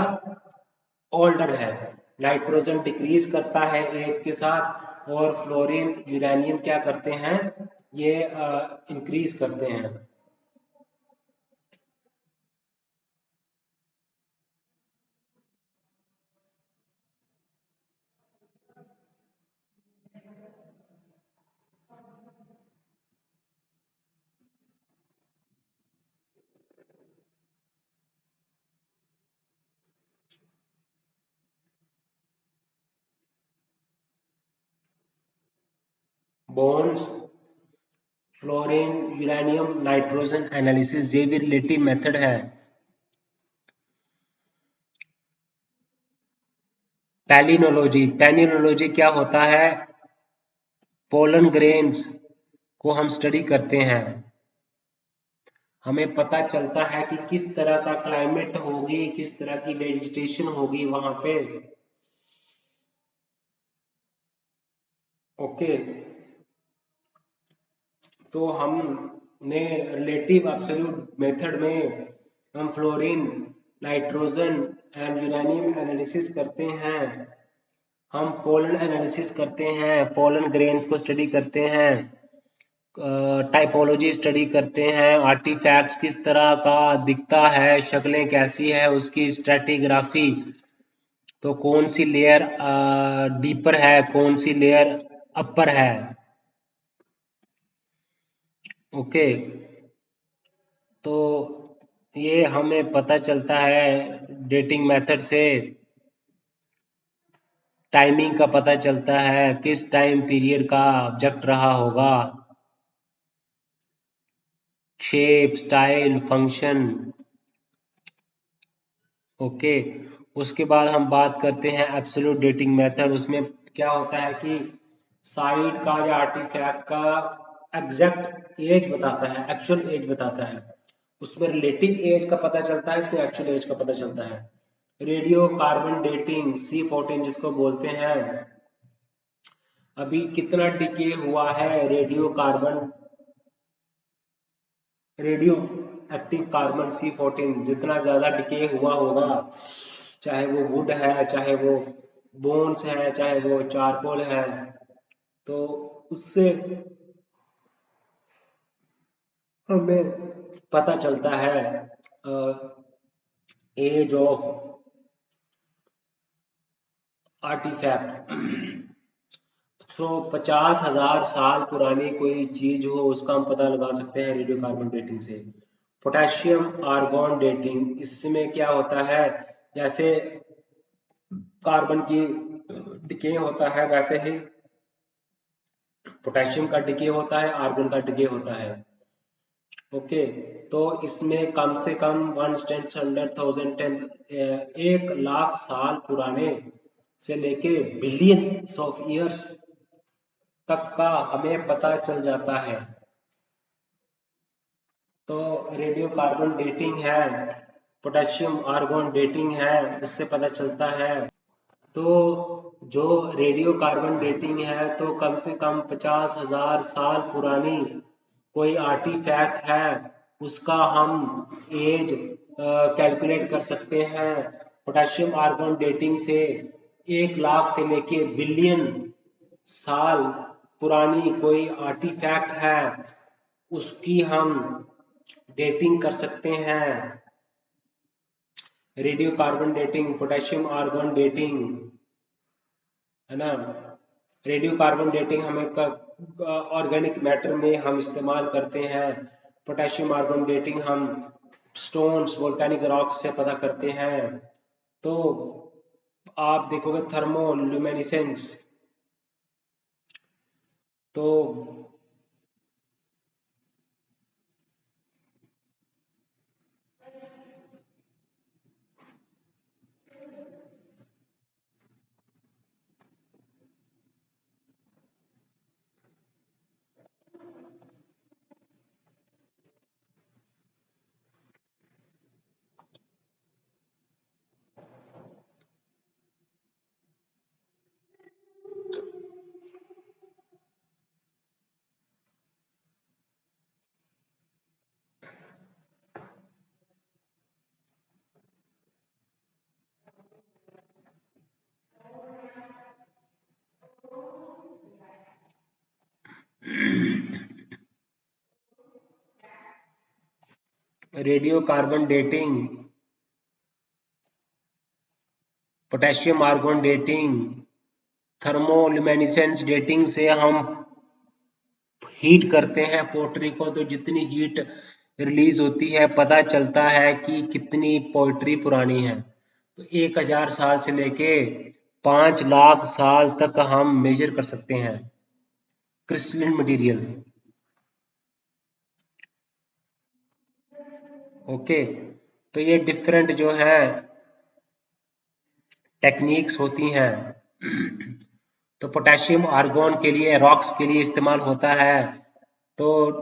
ओल्डर है। नाइट्रोजन डिक्रीज करता है एज के साथ, और फ्लोरीन यूरेनियम क्या करते हैं, ये इंक्रीज करते हैं। Bonds, fluorine uranium nitrogen analysis, ये भी रिलेटिव मेथड है। पैलिनोलॉजी, पैलिनोलॉजी क्या होता है, पोलन ग्रेन्स को हम स्टडी करते हैं। हमें पता चलता है कि किस तरह का क्लाइमेट होगी, किस तरह की वेजिटेशन होगी वहां पे। ओके, तो हमने रिलेटिव एब्सोल्यूट मेथड में हम fluorine, nitrogen and uranium analysis करते हैं। हम पोलन एनालिसिस करते हैं, पोलन ग्रेन्स को स्टडी करते हैं, टाइपोलॉजी स्टडी करते हैं, आर्टिफैक्ट्स किस तरह का दिखता है, शक्लें कैसी है उसकी, स्ट्रेटिग्राफी, तो कौन सी लेयर डीपर है, कौन सी लेयर अपर है। ओके, तो ये हमें पता चलता है डेटिंग मेथड से। टाइमिंग का पता चलता है, किस टाइम पीरियड का ऑब्जेक्ट रहा होगा, शेप स्टाइल फंक्शन। ओके, उसके बाद हम बात करते हैं एब्सोल्यूट डेटिंग मेथड। उसमें क्या होता है कि साइड का या आर्टिफैक्ट का एग्जैक्ट एज बताता है, एक्चुअल एज बताता है। उसमें रिलेटिव एज का पता चलता है, इसमें एक्चुअल एज का पता चलता है। रेडियो कार्बन डेटिंग C14 जिसको बोलते हैं, अभी कितना डिके हुआ है radio carbon, radio active carbon C14 जितना ज्यादा डिके हुआ होगा, चाहे वो वुड है, चाहे वो बोन्स है, चाहे वो चारकोल है, तो उससे हमें पता चलता है एज ऑफ आर्टिफैक्ट। सो 50,000 साल पुरानी कोई चीज हो उसका हम पता लगा सकते हैं रेडियो कार्बन डेटिंग से। पोटेशियम आर्गन डेटिंग, इसमें क्या होता है, जैसे कार्बन की डिके होता है वैसे ही पोटेशियम का डिके होता है, आर्गन का डिके होता है। ओके, तो इसमें कम से कम 1,00,000 पुराने से लेके बिलियंस ऑफ ईयर्स तक का हमें पता चल जाता है। तो रेडियो कार्बन डेटिंग है, पोटेशियम आर्गन डेटिंग है, उससे पता चलता है। तो जो रेडियो कार्बन डेटिंग है तो कम से कम 50,000 साल पुरानी कोई आर्टिफैक्ट है, उसका हम एज कैलकुलेट कर सकते हैं। पोटेशियम आर्गन डेटिंग से 1 लाख से लेके बिलियन साल पुरानी कोई आर्टिफैक्ट है, उसकी हम डेटिंग कर सकते हैं। Radio carbon dating, potassium argon dating, है ना। रेडियो कार्बन डेटिंग हमें ऑर्गेनिक मैटर में हम इस्तेमाल करते हैं। पोटेशियम आर्गन डेटिंग हम स्टोन्स वोल्केनिक रॉक्स से पता करते हैं। तो आप देखोगे थर्मोल्यूमिनेसेंस, तो radio carbon dating, potassium argon dating, thermoluminescence dating से हम हीट करते हैं पोएट्री को, तो जितनी हीट रिलीज होती है पता चलता है कि कितनी पोएट्री पुरानी है। तो 1,000 साल से लेके 5 लाख साल तक हम मेजर कर सकते हैं क्रिस्टलिन मटेरियल। ओके, तो ये डिफरेंट जो है टेक्निक्स होती हैं। तो पोटेशियम आर्गन के लिए, रॉक्स के लिए इस्तेमाल होता है। तो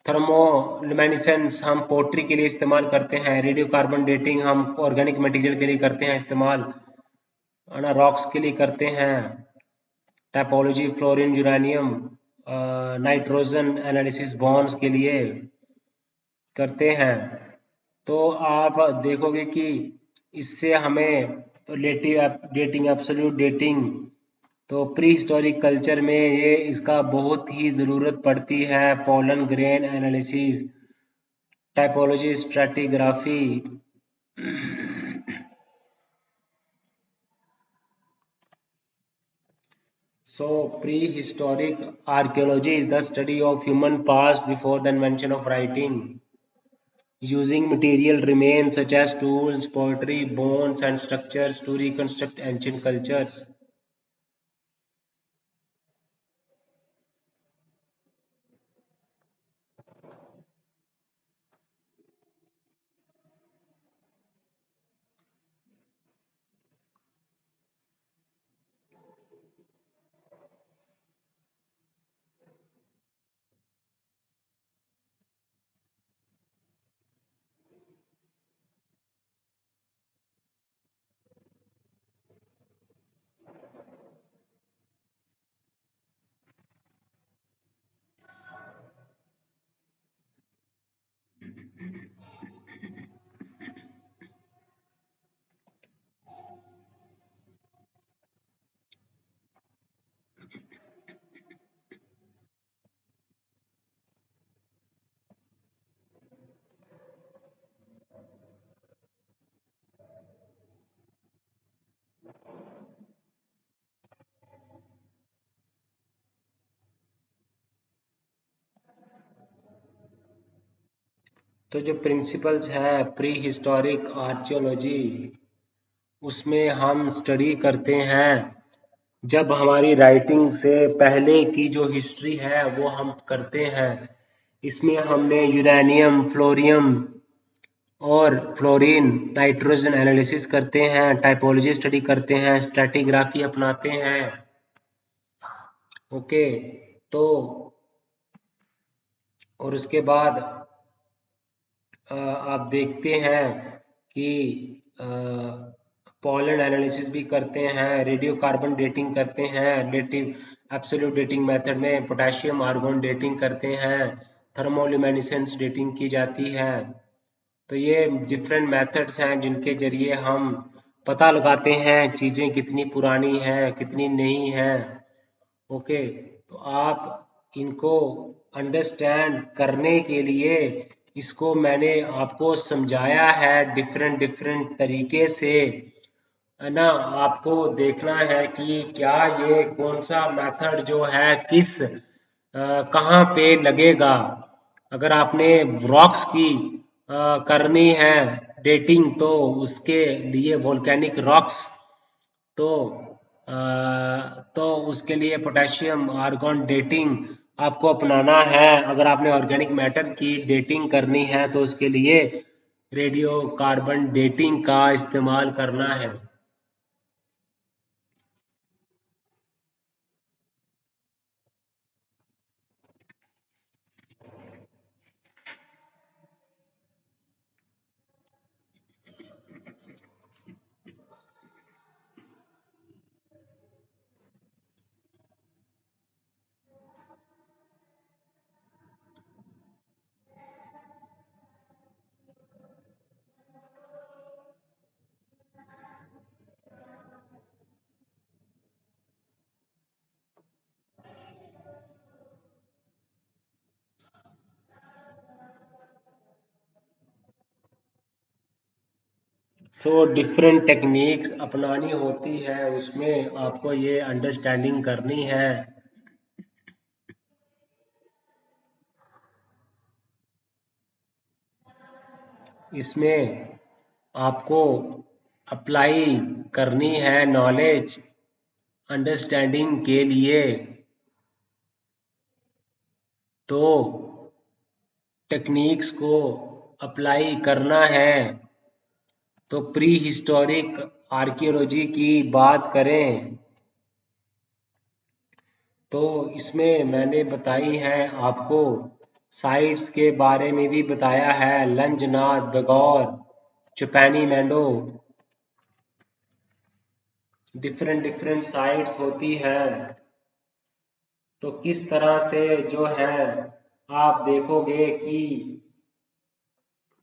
थर्मोल्यूमिनेसेंस हम पोट्री के लिए इस्तेमाल करते हैं। रेडियो कार्बन डेटिंग हम ऑर्गेनिक मटेरियल के लिए करते हैं इस्तेमाल, है ना, रॉक्स के लिए करते हैं। Typology fluorine uranium nitrogen analysis bonds के लिए करते हैं। तो आप देखोगे कि इससे हमें रिलेटिव डेटिंग, एब्सोल्यूट डेटिंग, तो प्री हिस्टोरिक कल्चर में ये इसका बहुत ही ज़रूरत पड़ती है। Pollen grain analysis, typology stratigraphy. So prehistoric archaeology is the study of human past before the invention of writing, using material remains such as tools, pottery, bones, and structures to reconstruct ancient cultures. तो जो प्रिंसिपल्स है प्री हिस्टोरिक आर्कियोलॉजी, उसमें हम स्टडी करते हैं जब हमारी राइटिंग से पहले की जो हिस्ट्री है वो हम करते हैं। इसमें हमने यूरेनियम, फ्लोरियम और फ्लोरीन, नाइट्रोजन एनालिसिस करते हैं, टाइपोलॉजी स्टडी करते हैं, स्ट्रैटिग्राफी अपनाते हैं। ओके, तो और उसके बाद आप देखते हैं कि पॉलन एनालिसिस भी करते हैं, रेडियो कार्बन डेटिंग करते हैं, रिलेटिव एब्सोल्यूट डेटिंग मेथड में पोटेशियम आर्गन डेटिंग करते हैं, थर्मोल्यूमिनेसेंस डेटिंग की जाती है। तो ये डिफरेंट मेथड्स हैं जिनके जरिए हम पता लगाते हैं चीज़ें कितनी पुरानी हैं कितनी नहीं हैं। ओके, तो आप इनको अंडरस्टैंड करने के लिए इसको मैंने आपको समझाया है डिफरेंट डिफरेंट तरीके से, है ना। आपको देखना है कि क्या ये कौन सा मेथड जो है किस कहाँ पे लगेगा। अगर आपने रॉक्स की करनी है डेटिंग तो उसके लिए वोल्केनिक रॉक्स, तो उसके लिए पोटेशियम आर्गन डेटिंग आपको अपनाना है। अगर आपने ऑर्गेनिक मैटर की डेटिंग करनी है तो उसके लिए रेडियो कार्बन डेटिंग का इस्तेमाल करना है। सो डिफरेंट टेक्निक्स अपनानी होती है, उसमें आपको ये अंडरस्टैंडिंग करनी है। इसमें आपको अप्लाई करनी है नॉलेज अंडरस्टैंडिंग के लिए। तो टेक्निक्स को अप्लाई करना है। तो प्री हिस्टोरिक आर्कियोलॉजी की बात करें तो इसमें मैंने बताई है आपको साइट्स के बारे में भी बताया है, लंजनाथ, बगौर, चुपैनी मैंडो, डिफरेंट डिफरेंट साइट्स होती है। तो किस तरह से जो है आप देखोगे कि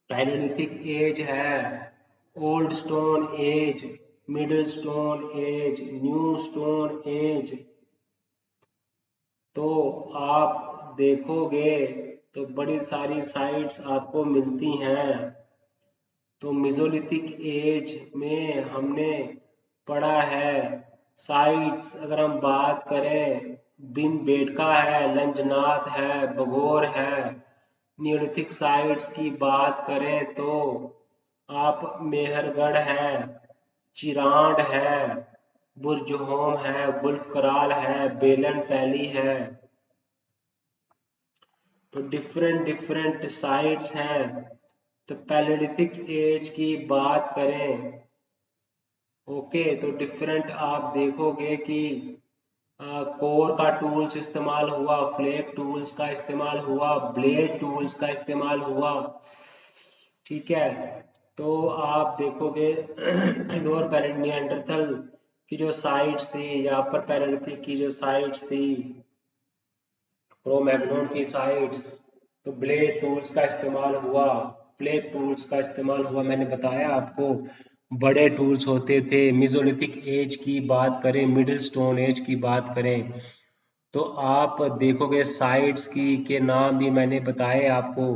पैलेलिथिक एज है, old stone age, middle stone age, new stone age. तो आप देखोगे तो बड़ी सारी साइट्स आपको मिलती हैं। तो मिजोलिथिक एज में हमने पढ़ा है साइट्स, अगर हम बात करें बिन बेडका है, लंजनाथ है, बगोर है। नियोलिथिक साइट्स की बात करें तो आप मेहरगढ़ है, चिरांड है, बुरजहोम है, बुल्फ कराल है, बेलन पैली है। तो डिफरेंट डिफरेंट साइट्स हैं। तो पैलेलिथिक एज की बात करें, ओके, तो डिफरेंट आप देखोगे कि कोर का टूल्स इस्तेमाल हुआ, फ्लेक टूल्स का इस्तेमाल हुआ, ब्लेड टूल्स का इस्तेमाल हुआ। ठीक है, तो आप देखोगे लोअर निएंडरथल की जो साइट्स थी या अपर पैलेलिथिक की जो साइट्स थी, क्रोमैग्नोन की साइट्स, तो ब्लेड टूल्स का इस्तेमाल हुआ, फ्लेक टूल्स का इस्तेमाल हुआ। मैंने बताया आपको बड़े टूल्स होते थे। मिजोलिथिक एज की बात करें, मिडिल स्टोन एज की बात करें तो आप देखोगे साइट्स की के नाम भी मैंने बताए आपको।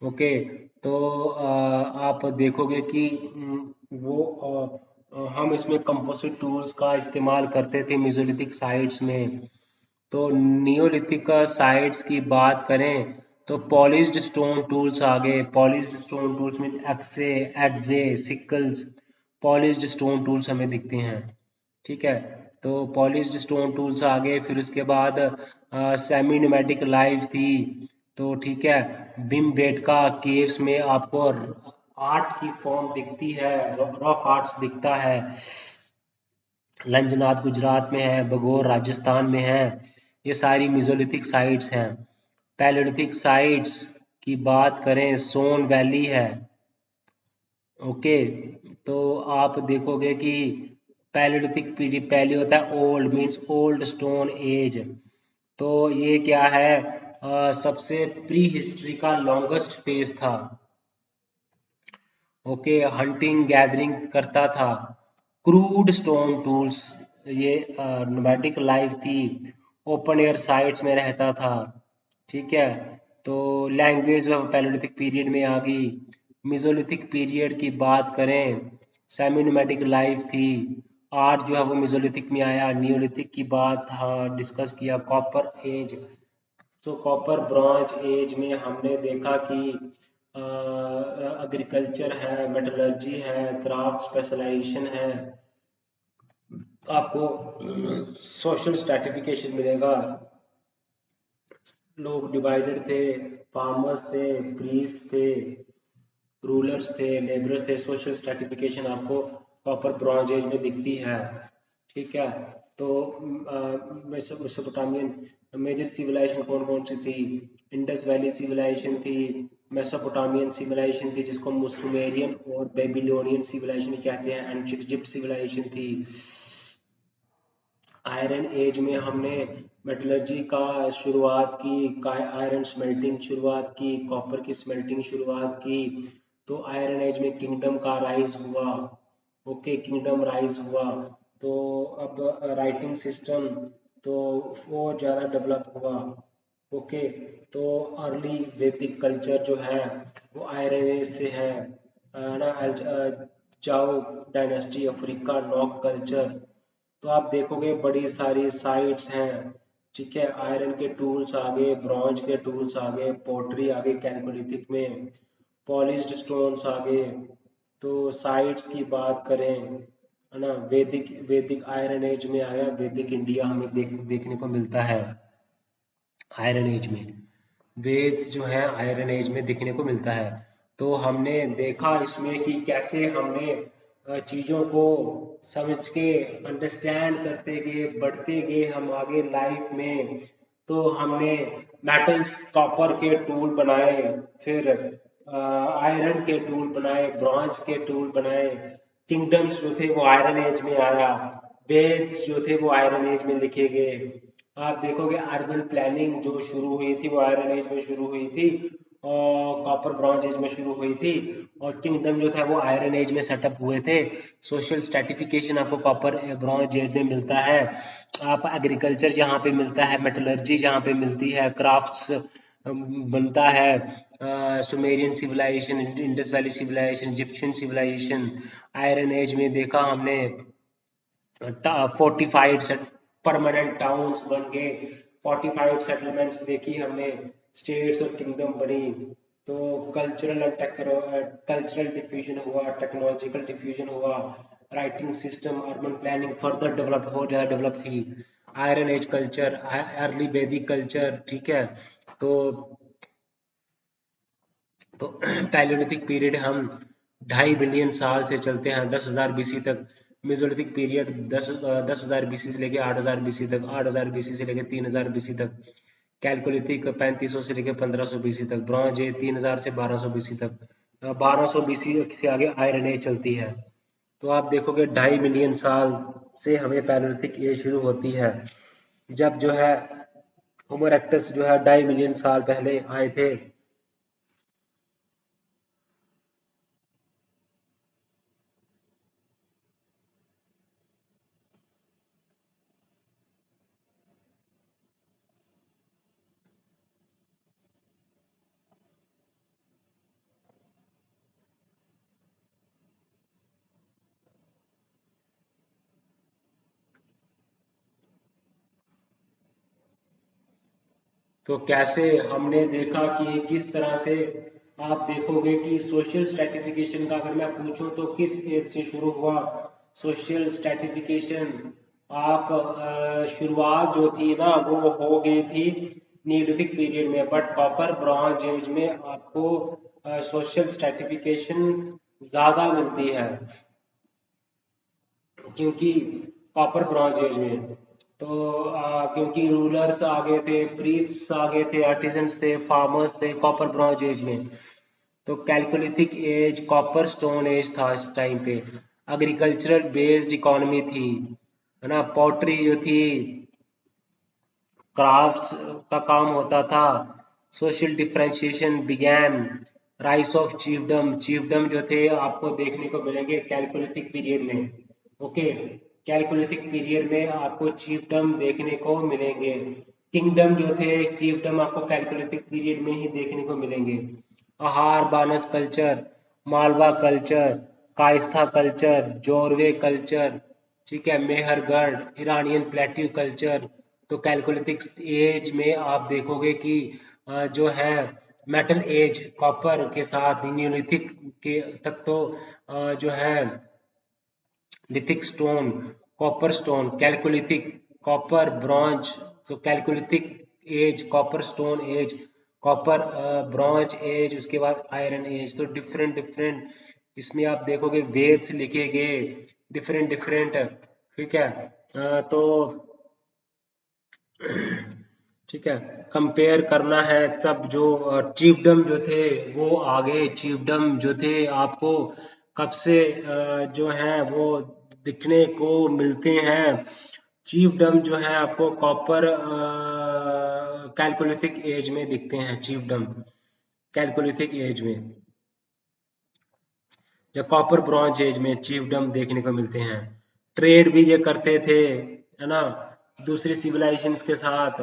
ओके, तो आप देखोगे कि वो हम इसमें कंपोजिट टूल्स का इस्तेमाल करते थे मिजोलिथिक साइट्स में। तो नियोलिथिक साइट्स की बात करें तो पॉलिश्ड स्टोन टूल्स आ गए। पॉलिश्ड स्टोन टूल्स में एक्से, एडजे, सिकल्स, पॉलिश्ड स्टोन टूल्स हमें दिखते हैं। ठीक है, तो पॉलिश्ड स्टोन टूल्स आ गए। फिर उसके बाद सेमी न्यूमेटिक लाइफ थी। तो ठीक है, बिम बेटका केव्स में आपको आर्ट की फॉर्म दिखती है, रॉक आर्ट्स दिखता है। लंजनाथ गुजरात में है, बगौर राजस्थान में है। ये सारी मिजोलिथिक साइट्स हैं। पैलेलिथिक साइट्स की बात करें, सोन वैली है। ओके, तो आप देखोगे कि पैलेलिथिक पीरियड पहले होता है old, means old stone age. तो ये क्या है, सबसे प्री हिस्ट्री का लॉन्गेस्ट फेज था। ओके, हंटिंग गैदरिंग करता था। क्रूड स्टोन टूल्स, ये नोमैडिक लाइफ थी, ओपन एयर साइट्स में रहता था। ठीक है, तो लैंग्वेज वह पैलोलिथिक पीरियड में आ गई। मिजोलिथिक पीरियड की बात करें, सेमी नोमैडिक लाइफ थी। आर्ट जो है वो मिजोलिथिक में आया। नियोलिथिक की बात हाँ डिस्कस किया। कॉपर एज, तो कॉपर ब्रॉन्ज एज में हमने देखा कि एग्रीकल्चर है, मेटलर्जी है, क्राफ्ट स्पेशलाइजेशन है। आपको सोशल स्ट्रैटिफिकेशन मिलेगा। लोग डिवाइडेड थे, फार्मर्स थे, प्रीस्ट थे, रूलर्स थे, लेबरर्स थे। सोशल स्ट्रैटिफिकेशन आपको कॉपर ब्रॉन्ज एज में दिखती है। ठीक है, तो मेसोपोटामियन मेजर सिविलाइजेशन कौन कौन सी थी? इंडस वैली सिविलाइजेशन थी, मेसोपोटामियन सिविलाइजेशन थी जिसको हम सुमेरियन और बेबीलोनियन सिविलाइजेशन कहते हैं, एंशिएंट इजिप्ट सिविलाइजेशन थी। आयरन एज में हमने मेटलर्जी का शुरुआत की, आयरन स्मेल्टिंग शुरुआत की, कॉपर की स्मेल्टिंग शुरुआत की। तो आयरन एज में किंगडम का राइज हुआ। ओके, किंगडम राइज हुआ। तो अब राइटिंग सिस्टम तो और ज़्यादा डेवलप हुआ। ओके, तो अर्ली वैदिक कल्चर जो है वो आयरन एज से है ना। जाओ डायनेस्टी, अफ्रीका, नॉक कल्चर। तो आप देखोगे बड़ी सारी साइट्स हैं। ठीक है, आयरन के टूल्स आ गए, ब्रॉन्ज के टूल्स आ गए, पोट्री आ गई कैलकोलिथिक में, पॉलिश्ड स्टोन्स आ गए। तो साइट्स की बात करें, है ना, वैदिक वैदिक आयरन एज में आया। वैदिक इंडिया हमें देखने को मिलता है आयरन एज में। वेद्स जो है आयरन एज में देखने को मिलता है। तो हमने देखा इसमें कि कैसे हमने चीज़ों को समझ के अंडरस्टैंड करते गए, बढ़ते गए हम आगे लाइफ में। तो हमने मेटल्स, कॉपर के टूल बनाए, फिर आयरन के टूल बनाए, ब्रॉन्ज के टूल बनाए। किंगडम्स जो थे वो आयरन एज में आया। वेद्स जो थे वो आयरन एज में लिखे गए। आप देखोगे अर्बन प्लानिंग जो शुरू हुई थी वो आयरन एज में शुरू हुई थी, और कॉपर ब्रॉन्ज एज में शुरू हुई थी। और किंगडम जो था वो आयरन एज में सेटअप हुए थे। सोशल स्ट्रैटिफिकेशन आपको कॉपर ब्रॉन्ज एज में मिलता है। आप एग्रीकल्चर जहाँ पे मिलता है, मेटलर्जी जहाँ पे मिलती है, क्राफ्ट्स बनता है। Sumerian civilisation, Indus valley civilisation, Egyptian civilisation. Iron age में देखा हमने फोर्टिफाइड परमानेंट टाउन्स बन गए, फोर्टिफाइड सेटलमेंट्स देखी हमने, स्टेट्स और किंगडम बनी। तो कल्चरल एंड कल्चरल डिफ्यूजन हुआ, टेक्नोलॉजिकल डिफ्यूजन हुआ, writing system, urban planning further develop हो ज़्यादा डेवलप की। आयरन एज कल्चर, अर्ली वैदिक कल्चर। ठीक है, तो तो पैलियोलिथिक पीरियड हम 2.5 बिलियन साल से चलते हैं 10,000 बीसी तक। मेसोलिथिक पीरियड 10,000 बीसी से लेके 8,000 बीसी तक, 8,000 बीसी से लेके 3,000 बीसी तक। कैलकोलिथिक 3500 से लेके 1500 बीसी तक। ब्रॉन्ज एज 3,000 से 1200 बीसी तक। 1200 बीसी से आगे आयरन एज चलती है। तो आप देखोगे 2.5 मिलियन साल से हमें पैलियोलिथिक एज शुरू होती है, जब जो है होमो इरेक्टस जो है 2.5 मिलियन साल पहले आए थे। तो कैसे हमने देखा कि किस तरह से आप देखोगे कि सोशल स्ट्रेटिफिकेशन का अगर मैं पूछूं तो किस एज से शुरू हुआ सोशल स्ट्रेटिफिकेशन। आप शुरुआत जो थी ना वो हो गई थी नीलिथिक पीरियड में, बट कॉपर ब्रॉन्ज एज में आपको सोशल स्ट्रेटिफिकेशन ज़्यादा मिलती है, क्योंकि कॉपर ब्रॉन्ज एज में तो क्योंकि रूलर्स आ गए थे, प्रीस्ट्स आ गए थे, आर्टिजन्स थे, फार्मर्स थे कॉपर ब्रॉन्ज एज में। तो chalcolithic age copper stone age था इस टाइम पे। एग्रीकल्चरल बेस्ड इकोनॉमी थी, है ना, पोट्री जो थी, क्राफ्ट्स का काम होता था। Social differentiation began, rise of chiefdom, chiefdom जो थे आपको देखने को मिलेंगे कैलकोलिथिक पीरियड में। ओके, कैलकोलिथिक पीरियड में आपको चीफडम देखने को मिलेंगे। किंगडम जो थे चीफडम आपको कैलकोलिथिक पीरियड में ही देखने को मिलेंगे। Ahar Banas culture, Malwa culture, Kayatha culture, Jorwe culture, ठीक है, मेहरगढ़, ईरानियन प्लेट्यू कल्चर। तो कैलकोलिथिक एज में आप देखोगे कि जो है मेटल एज कॉपर के साथ न्यूलिथिक के तक तो जो है lithic stone, copper stone, chalcolithic, copper bronze. So chalcolithic age, copper stone age, copper bronze age, उसके बाद आयरन एज। तो डिफरेंट डिफरेंट इसमें आप देखोगे वेद्स लिखे गए डिफरेंट डिफरेंट, ठीक है। तो ठीक है, कंपेयर करना है तब जो चीफडम जो थे वो आगे, चीफडम जो थे आपको कब से जो है वो दिखने को मिलते हैं। चीफडम जो है आपको कॉपर कैलकोलिथिक एज में दिखते हैं, चीफडम कैलकोलिथिक एज में या कॉपर ब्रॉन्ज एज में चीफडम देखने को मिलते हैं। ट्रेड भी ये करते थे, है ना, दूसरी सिविलाइजेशंस के साथ,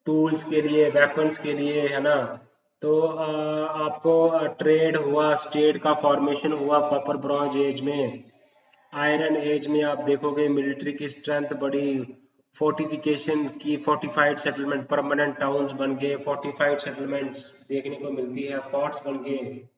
टूल्स के लिए, वेपन्स के लिए, है ना। तो आपको ट्रेड हुआ, स्टेट का फॉर्मेशन हुआ कॉपर ब्रॉन्ज एज में। आयरन एज में आप देखोगे मिलिट्री की स्ट्रेंथ बढ़ी, फोर्टिफिकेशन की, फोर्टिफाइड सेटलमेंट, परमानेंट टाउन्स बन गए, फोर्टिफाइड सेटलमेंट्स देखने को मिलती है, फोर्ट्स बन गए।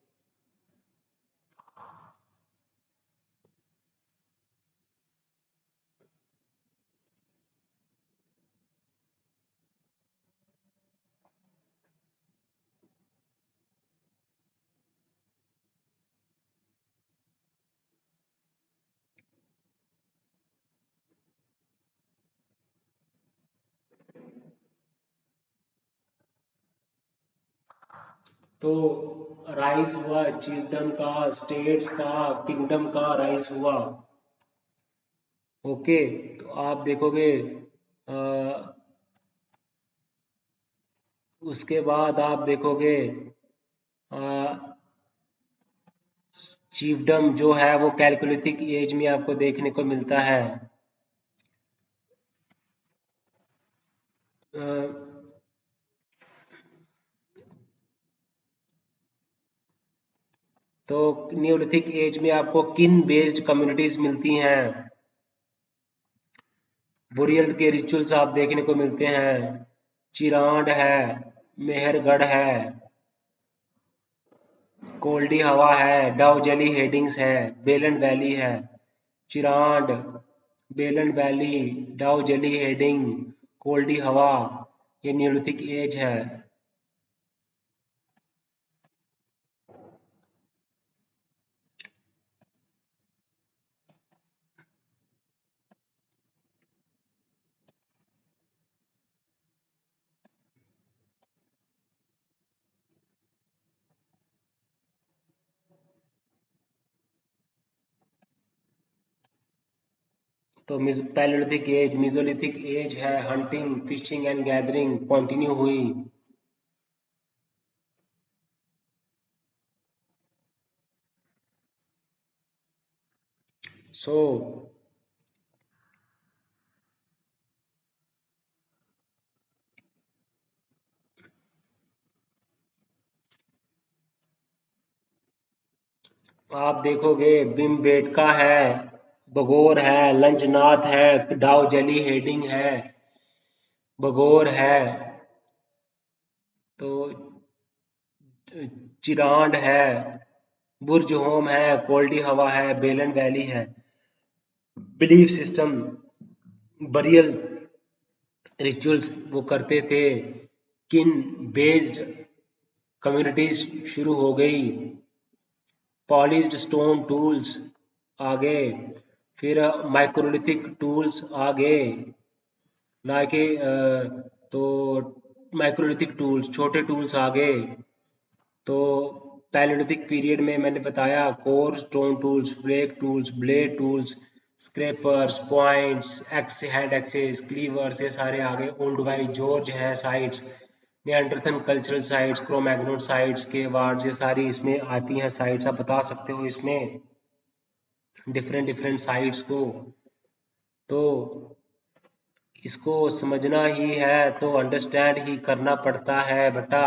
तो राइज हुआ चिल्ड्रन का, स्टेट्स का, किंगडम का राइज हुआ। ओके, तो आप देखोगे अ, उसके बाद आप देखोगे चीफडम जो है वो कैलकोलिथिक एज में आपको देखने को मिलता है। अ, तो न्यूलिथिक एज में आपको किन बेस्ड कम्युनिटीज मिलती हैं, बुरियल के रिचुअल्स आप देखने को मिलते हैं। चिरांड है, मेहरगढ़ है, कोल्डी हवा है, डाउजेली हेडिंग्स है, बेलन वैली है। चिरांड, बेलन वैली, डाउजेली हेडिंग, कोल्डी हवा, ये न्यूलिथिक एज है। तो पैलेलिथिक एज, मिजोलिथिक एज है, hunting, fishing and gathering continue हुई। सो आप देखोगे भीमबेटका है, बगोर है, लंजनाथ है, डाउ जली हेडिंग है, बगोर है, तो चिरांड है, बुर्ज होम है, कोल्डी हवा है, बेलन वैली है। बिलीफ सिस्टम, बरियल रिचुअल्स वो करते थे, किन बेस्ड कम्युनिटीज शुरू हो गई, पॉलिश्ड स्टोन टूल्स आ गए, फिर माइक्रोलिथिक टूल्स आ गए, ना कि तो माइक्रोलिथिक टूल्स छोटे टूल्स आ गए। तो पैलेलिथिक पीरियड में मैंने बताया core stone tools, flake tools, blade tools, scrapers, points, axe hand axes, cleavers, ये सारे आ गए। ओल्ड वाइज जॉर्ज है sites, Neanderthal cultural sites, Cro-Magnon sites के वार्ड, ये सारी इसमें आती हैं साइट्स। आप बता सकते हो इसमें डिफरेंट डिफरेंट साइट्स को। तो इसको समझना ही है तो अंडरस्टैंड ही करना पड़ता है बेटा।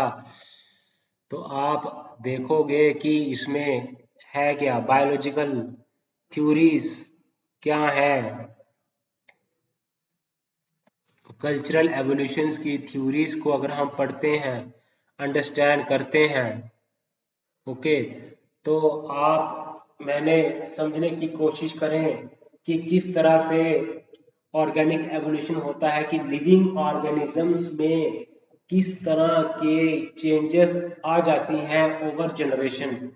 तो आप देखोगे कि इसमें है क्या, बायोलॉजिकल थ्योरीज क्या है, कल्चरल एवोल्यूशंस की थ्योरीज को अगर हम पढ़ते हैं, अंडरस्टैंड करते हैं, ओके, तो आप मैंने समझने की कोशिश करें कि किस तरह से ऑर्गेनिक एवोल्यूशन होता है, कि लिविंग ऑर्गेनिजम्स में किस तरह के चेंजेस आ जाती हैं ओवर जनरेशन,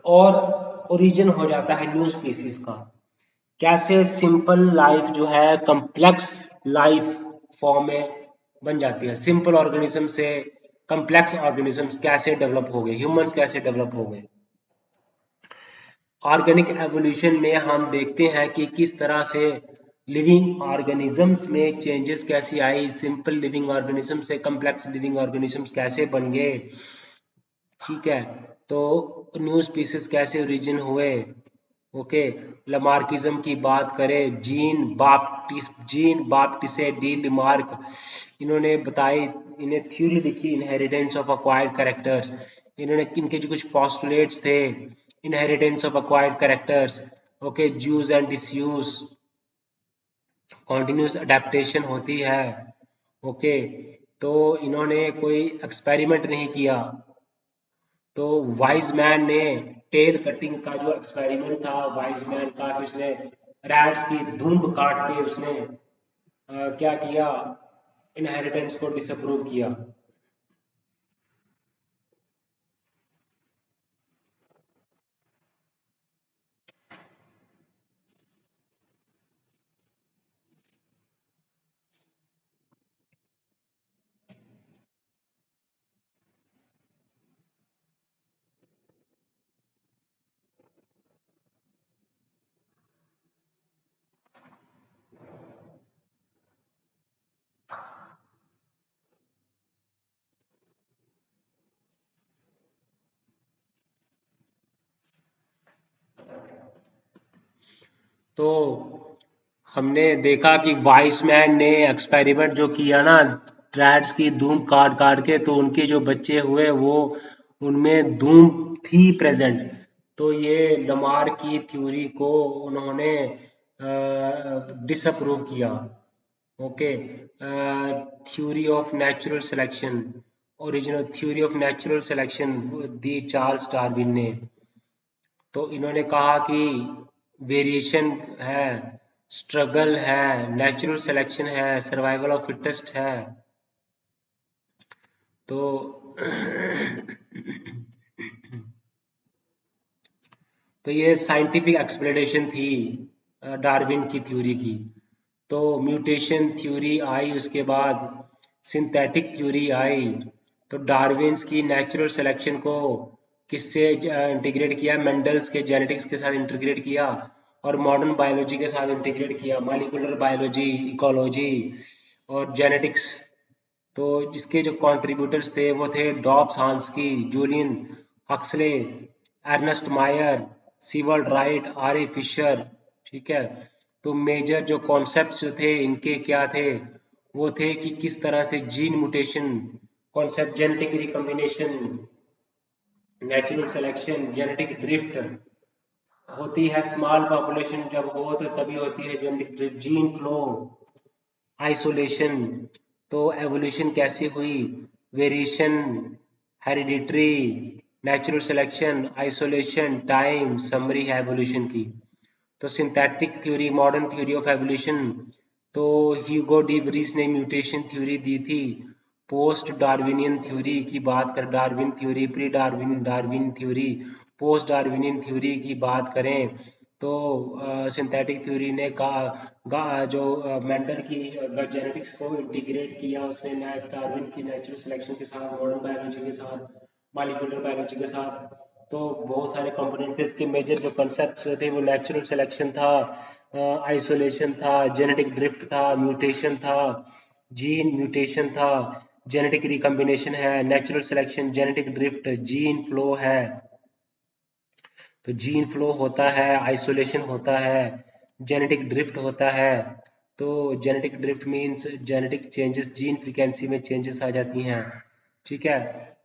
और ओरिजिन हो जाता है न्यू स्पीसीज का। कैसे सिंपल लाइफ जो है कम्प्लेक्स लाइफ फॉर्म में बन जाती है, सिंपल ऑर्गेनिज्म से कम्प्लेक्स ऑर्गेनिजम्स कैसे डेवलप हो गए, ह्यूमंस कैसे डेवलप हो गए। ऑर्गेनिक एवोल्यूशन में हम देखते हैं कि किस तरह से लिविंग ऑर्गेनिजम्स में चेंजेस कैसी आई, सिंपल लिविंग ऑर्गेनिज्म से कम्प्लेक्स लिविंग ऑर्गेनिजम्स कैसे बन गए, ठीक है। तो न्यू स्पीसीज कैसे ओरिजिन हुए, ओके। लमार्किज्म की बात करें, जीन बाप्टिसे डी लमार्क, इन्होंने बताई, इन्हें थ्योरी लिखी इनहेरिटेंस ऑफ अक्वायर्ड कैरेक्टर्स। इन्होंने इनके जो कुछ पोस्टुलेट्स थे, inheritance of acquired characters, okay, use and disuse, continuous adaptation होती है, ओके। तो इन्होंने कोई एक्सपेरिमेंट नहीं किया। तो वाइज मैन ने टेल कटिंग का जो एक्सपेरिमेंट था वाइज मैन का, कि उसने रैट्स की धुंड काट के उसने क्या किया, इनहेरिटेंस को डिसअप्रूव किया। तो हमने देखा कि वाइसमैन ने एक्सपेरिमेंट जो किया ना, रैट्स की धूम काट काट के, तो उनके जो बच्चे हुए वो उनमें धूम थी प्रेजेंट। तो ये लमार की थ्योरी को उन्होंने डिसअप्रूव किया, okay. Theory of natural selection, original theory of natural selection the Charles Darwin ने। तो इन्होंने कहा कि वेरिएशन है, स्ट्रगल है, नेचुरल सिलेक्शन है, सर्वाइवल ऑफ फिटेस्ट है। तो तो ये साइंटिफिक एक्सप्लेनेशन थी डार्विन की थ्योरी की। तो म्यूटेशन थ्योरी आई, उसके बाद सिंथेटिक थ्योरी आई। तो डार्विन्स की नेचुरल सिलेक्शन को किससे इंटीग्रेट किया, मेंडल्स के जेनेटिक्स के साथ इंटीग्रेट किया, और मॉडर्न बायोलॉजी के साथ इंटीग्रेट किया, मॉलिक्यूलर बायोलॉजी, इकोलॉजी और जेनेटिक्स। तो जिसके जो कंट्रीब्यूटर्स थे वो थे Dobzhansky, Julian Huxley, Ernest Mayr, Sewall Wright, R A Fisher, ठीक है। तो मेजर जो कॉन्सेप्ट्स थे इनके क्या थे, वो थे कि किस तरह से gene mutation concept, genetic recombination, natural selection, genetic drift होती है, स्मॉल पॉपुलेशन जब हो तो तभी होती है genetic drift, gene flow, isolation. तो एवोल्यूशन कैसे हुई, variation, hereditary, natural selection, isolation, time, summary है एवोल्यूशन की। तो synthetic theory, modern theory of evolution, तो ह्यूगो डी व्रीस ने म्यूटेशन थ्योरी दी थी। पोस्ट डार्विनियन थ्योरी की बात कर, Darwin theory, pre Darwin, Darwin theory, post Darwinian theory की बात करें तो सिंथेटिक थ्योरी ने जो मेंडल की जेनेटिक्स को इंटीग्रेट किया, उसने डार्विन की नेचुरल सिलेक्शन के साथ, मॉडर्न बायोलॉजी के साथ, मॉलिक्यूलर बायोलॉजी के साथ, तो बहुत सारे कंपोनेंट थे। इसके मेजर जो कंसेप्ट थे वो नेचुरल सिलेक्शन था, आइसोलेशन था, जेनेटिक ड्रिफ्ट था, म्यूटेशन था, जीन म्यूटेशन था, जेनेटिक रिकम्बिनेशन है, natural selection, genetic drift, gene flow है। तो जीन फ्लो होता है, आइसोलेशन होता है, जेनेटिक ड्रिफ्ट होता है। तो genetic drift means genetic changes, gene frequency में चेंजेस आ जाती हैं, ठीक है।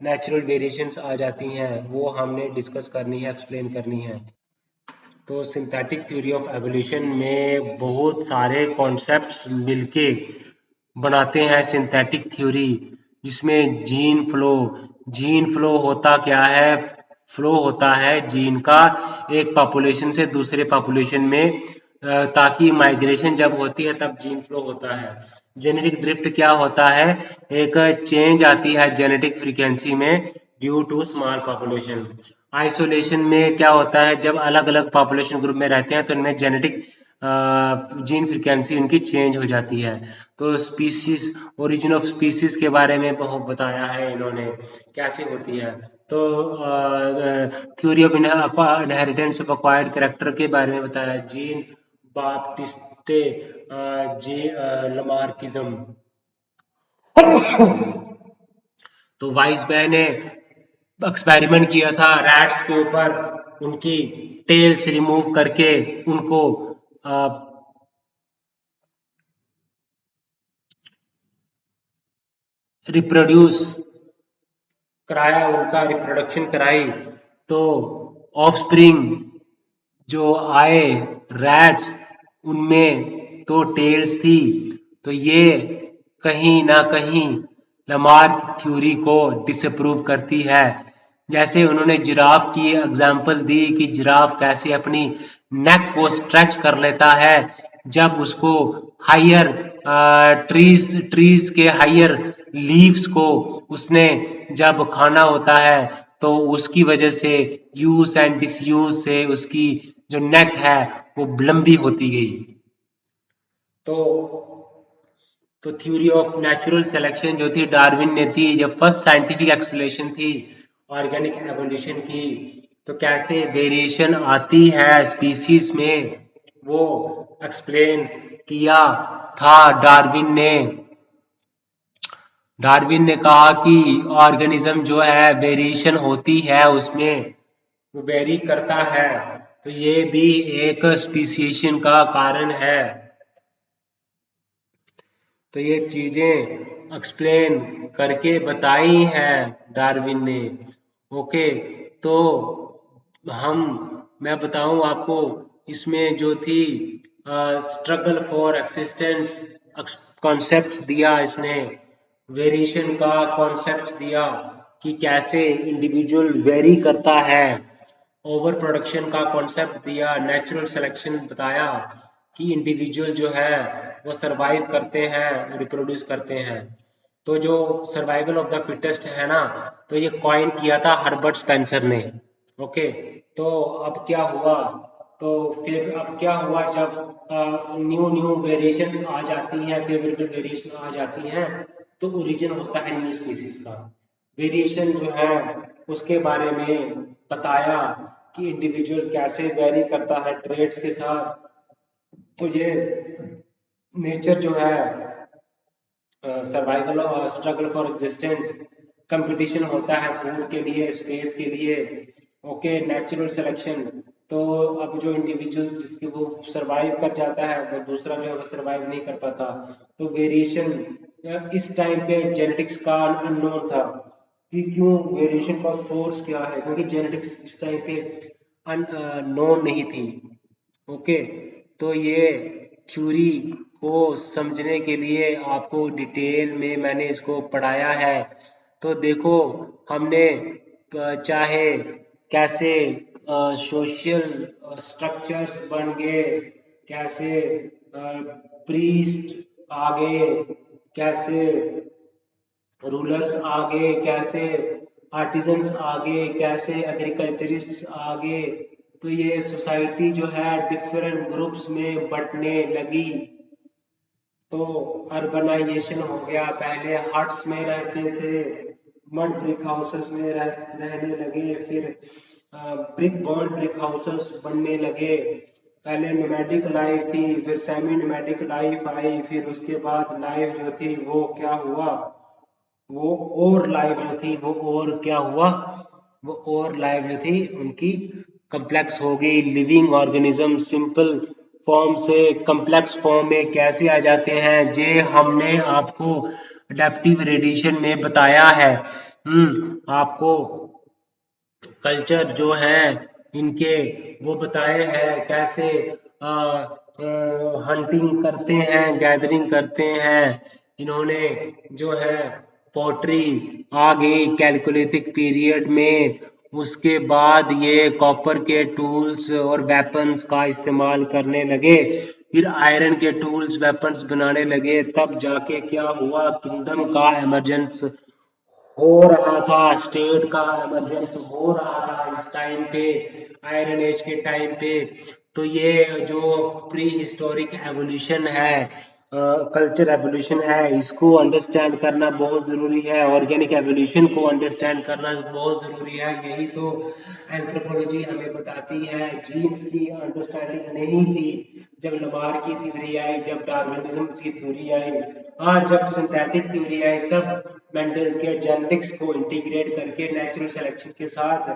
नेचुरल वेरिएशंस आ जाती हैं, वो हमने डिस्कस करनी है, एक्सप्लेन करनी है। तो सिंथेटिक थ्योरी ऑफ एवोल्यूशन में बहुत सारे कॉन्सेप्ट्स मिलके बनाते हैं सिंथेटिक थ्योरी, जिसमें जीन फ्लो होता क्या है? फ्लो होता है जीन का एक पॉपुलेशन से दूसरे पॉपुलेशन में, ताकि माइग्रेशन जब होती है तब जीन फ्लो होता है। जेनेटिक ड्रिफ्ट क्या होता है? एक चेंज आती है जेनेटिक फ्रीक्वेंसी में due to small population. Isolation में क्या होता है? जब अलग अलग पॉपुलेशन ग्रुप में रहते हैं तो इनमें जेनेटिक जीन फ्रीक्वेंसी इनकी चेंज हो जाती है। तो स्पीसीज, ओरिजिन ऑफ स्पीसीज के बारे में बहुत बताया है इन्होंने, कैसे होती है। तो theory of inheritance of acquired character के बारे में बताया, जीन बाप्टिस्टे जे लमार्किज्म। तो वाइसबैन ने एक्सपेरिमेंट किया था रैट्स के ऊपर, उनकी टेल्स रिमूव करके उनको रिप्रोड्यूस कराया, उनका रिप्रोडक्शन कराई। तो ऑफस्प्रिंग जो आए रैट्स, उनमें तो टेल्स थी। तो ये कहीं ना कहीं लमार्क थ्योरी को डिसअप्रूव करती है। जैसे उन्होंने जिराफ की एग्जाम्पल दी कि जिराफ कैसे अपनी नेक को स्ट्रेच कर लेता है जब उसको हायर ट्रीज के हायर लीव्स को उसने जब खाना होता है, तो उसकी वजह से यूज एंड डिसयूज से उसकी जो नेक है वो लंबी होती गई। तो थ्योरी ऑफ नेचुरल सिलेक्शन जो थी डार्विन ने थी, जब फर्स्ट साइंटिफिक एक्सप्लेनेशन थी ऑर्गेनिक एवोल्यूशन की, तो कैसे वेरिएशन आती है स्पीसीज में, वो एक्सप्लेन किया था डार्विन ने कहा कि ऑर्गेनिज्म जो है वेरिएशन होती है उसमें, वो वेरी करता है, तो ये भी एक स्पीसिएशन का कारण है। तो ये चीजें एक्सप्लेन करके बताई हैं डार्विन ने। ओके, तो हम मैं बताऊं आपको, इसमें जो थी स्ट्रगल फॉर एक्सिस्टेंस कॉन्सेप्ट्स दिया इसने, वेरिएशन का कॉन्सेप्ट दिया कि कैसे इंडिविजुअल वेरी करता है, ओवर प्रोडक्शन का कॉन्सेप्ट दिया, नेचुरल सिलेक्शन बताया कि इंडिविजुअल जो है वो सरवाइव करते हैं, रिप्रोड्यूस करते हैं। तो जो सर्वाइवल ऑफ द फिटेस्ट है ना, तो ये कॉइन किया था हर्बर्ट स्पेंसर ने। ओके, तो अब क्या हुआ, तो फिर अब क्या हुआ जब न्यू न्यू वेरिएशंस आ जाती हैं, फेवरेबल वेरिएशन आ जाती हैं, तो ओरिजिन होता है न्यू स्पीसीज का। वेरिएशन जो है उसके बारे में बताया कि इंडिविजुअल कैसे वेरी करता है ट्रेड्स के साथ। तो ये नेचर जो है, सर्वाइवल और स्ट्रगल फॉर एग्जिस्टेंस, कंपटीशन होता है फूड के लिए, स्पेस के लिए। ओके, नेचुरल सिलेक्शन, तो अब जो इंडिविजुअल्स जिसके वो सरवाइव कर जाता है, वो दूसरा जो है वो सरवाइव नहीं कर पाता। तो वेरिएशन इस टाइम पे जेनेटिक्स का अननोन था कि क्यों वेरिएशन का सोर्स क्या है, क्योंकि जेनेटिक्स इस टाइम पे अननोन नहीं थी। ओके, तो ये थ्योरी को समझने के लिए आपको डिटेल में मैंने इसको पढ़ाया है, तो देखो हमने चाहे कैसे सोशल स्ट्रक्चर्स बन गए, कैसे प्रीस्ट आ गए, कैसे रूलर्स आ गए, कैसे आर्टिजन्स आ गए, कैसे एग्रीकल्चरिस्ट्स आ गए। तो ये सोसाइटी जो है डिफरेंट ग्रुप्स में बंटने लगी। तो अर्बनाइजेशन हो गया, पहले हट्स में रहते थे, मड ब्रिक हाउसेस में रहने लगे, फिर ब्रिक बॉन्ड ब्रिक हाउसेस बनने लगे। पहले नोमैडिक लाइफ थी, फिर सेमी नोमैडिक लाइफ आई, फिर उसके बाद लाइफ जो थी वो क्या हुआ, वो और लाइफ जो थी वो और क्या हुआ, वो और लाइफ जो थी उनकी कम्प्लेक्स हो गई। लिविंग ऑर्गेनिज्म सिंपल फॉर्म से कम्प्लेक्स फॉर्म में कैसे आ जाते हैं, ये हमने आपको अडेप्टिव रेडिएशन में बताया है। आपको कल्चर जो है इनके वो बताए हैं, कैसे हंटिंग करते हैं, गैदरिंग करते हैं। इन्होंने जो है पोट्री आ गई कैलकोलिथिक पीरियड में, उसके बाद ये कॉपर के टूल्स और वेपन्स का इस्तेमाल करने लगे, फिर आयरन के टूल्स वेपन्स बनाने लगे। तब जाके क्या हुआ, किंगडम का एमरजेंस हो रहा था, स्टेट का इमरजेंस हो रहा था इस टाइम पे, आयरन एज के टाइम पे। तो ये जो प्री हिस्टोरिक एवोल्यूशन है, कल्चर एवोल्यूशन है, इसको अंडरस्टैंड करना बहुत ज़रूरी है। ऑर्गेनिक एवोल्यूशन को अंडरस्टैंड करना बहुत ज़रूरी है। यही तो एंथ्रोपोलॉजी हमें बताती है। जीन्स की अंडरस्टैंडिंग नहीं थी जब लमार की थ्योरी आई, जब डार्विनिज्म की थ्योरी आई, हाँ जब सिंथेटिक थ्योरी आई, तब मेंडल के जेनेटिक्स को इंटीग्रेट करके नेचुरल सिलेक्शन के साथ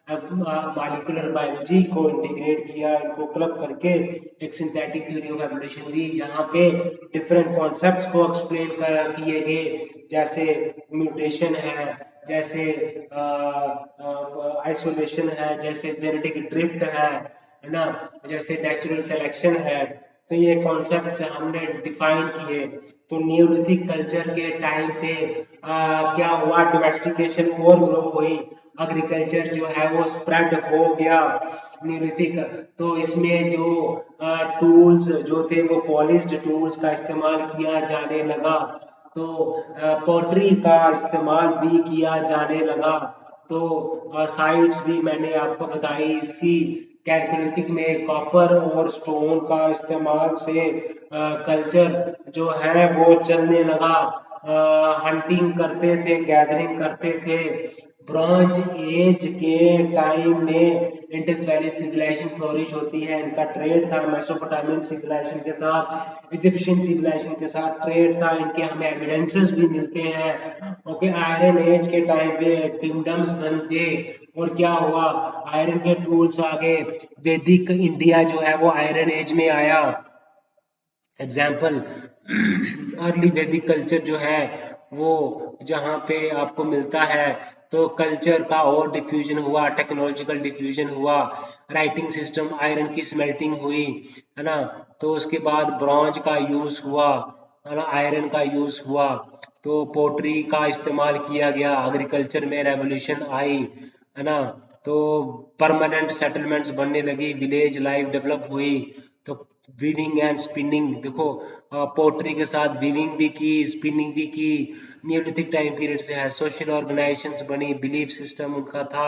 मॉलिक्यूलर बायोलॉजी को इंटीग्रेट किया, इनको क्लब करके एक सिंथेटिक थ्योरी ऑफ एवोल्यूशन दी, जहाँ पे डिफरेंट कॉन्सेप्ट्स को एक्सप्लेन कर किए गए, जैसे म्यूटेशन है, जैसे आइसोलेशन है, जैसे जेनेटिक ड्रिफ्ट है ना, जैसे नेचुरल सिलेक्शन है। तो ये कॉन्सेप्ट्स हमने डिफाइन किए। तो न्यूलिथिक कल्चर के टाइम पे क्या हुआ, डोमेस्टिकेशन और ग्रो हुई, एग्रीकल्चर जो है वो स्प्रेड हो गया न्यूलिथिक। तो इसमें जो टूल्स जो थे वो पॉलिश्ड टूल्स का इस्तेमाल किया जाने लगा, तो पोट्री का इस्तेमाल भी किया जाने लगा। तो साइट्स भी मैंने आपको बताई इसकी, कैलकुलेटिक में कॉपर और स्टोन का इस्तेमाल से कल्चर जो है वो चलने लगा। हंटिंग करते थे, गैदरिंग करते थे। ब्रॉन्ज एज के टाइम में इंडस वैली सिविलाइजेशन फ्लोरिश होती है, इनका ट्रेड था मेसोपोटामियन सिविलाइजेशन के साथ, इजिप्शियन सिविलाइजेशन के साथ ट्रेड था, इनके हमें एविडेंसेस भी मिलते हैं। ओके, आयरन एज के टाइम पे किंगडम्स बन गए, और क्या हुआ, आयरन के टूल्स आ गए। वैदिक इंडिया जो है वो आयरन एज में आया। एग्जाम्पल, अर्ली वैदिक कल्चर जो है वो जहाँ पे आपको मिलता है, तो कल्चर का और डिफ्यूजन हुआ, टेक्नोलॉजिकल डिफ्यूजन हुआ, राइटिंग सिस्टम, आयरन की स्मेल्टिंग हुई, है ना। तो उसके बाद ब्रॉन्ज का यूज हुआ, है ना, आयरन का यूज हुआ, तो पोट्री का इस्तेमाल किया गया, एग्रीकल्चर में रेवोल्यूशन आई, है ना। तो परमानेंट सेटलमेंट्स बनने लगी, विलेज लाइफ डेवलप हुई। तो वीविंग एंड स्पिनिंग देखो, पोट्री के साथ वीविंग भी की, स्पिनिंग भी की, नियोलिथिक टाइम पीरियड से है। सोशल ऑर्गेनाइजेशंस बनी, बिलीफ सिस्टम उनका था,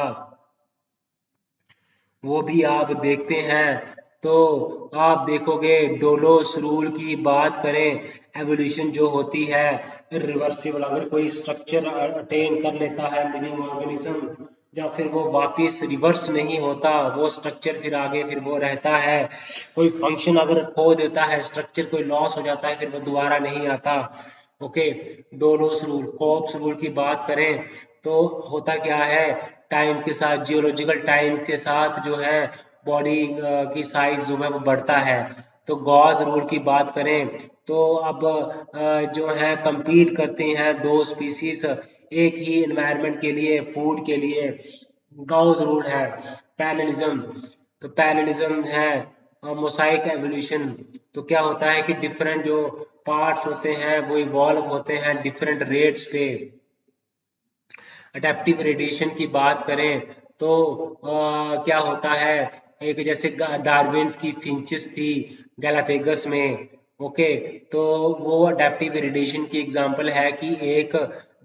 वो भी आप देखते हैं। तो आप देखोगे डोलोस रूल की बात करें, एवोल्यूशन जो होती है रिवर्सिबल, अगर कोई स्ट्रक्चर अटेन कर लेता है लिविंग ऑर्गेनिज्म, या फिर वो वापस रिवर्स नहीं होता वो स्ट्रक्चर, फिर आगे फिर वो रहता है। कोई फंक्शन अगर खो देता है स्ट्रक्चर, कोई लॉस हो जाता है, फिर वो दोबारा नहीं आता। ओके, डोलोस रूल, कॉप्स रूल की बात करें तो होता क्या है, टाइम के साथ, जियोलॉजिकल टाइम के साथ जो है बॉडी की साइज जो है वो बढ़ता है। तो गॉस रूल की बात करें तो अब जो है compete करते हैं दो स्पीसीज एक ही एनवायरनमेंट के लिए, फूड के लिए। गॉस रूल है पैरेललिज्म। तो पैरेललिज्म है मोसाइक एवोल्यूशन। तो क्या होता है कि डिफरेंट जो पार्ट्स होते हैं वो इवॉल्व होते हैं डिफरेंट रेट्स पे। अडेप्टिव रेडिएशन की बात करें तो क्या होता है, एक जैसे डार्विन्स की फिंचेस थी गैलापेगस में। ओके, तो वो अडेप्टिव रेडिएशन की एग्जांपल है कि एक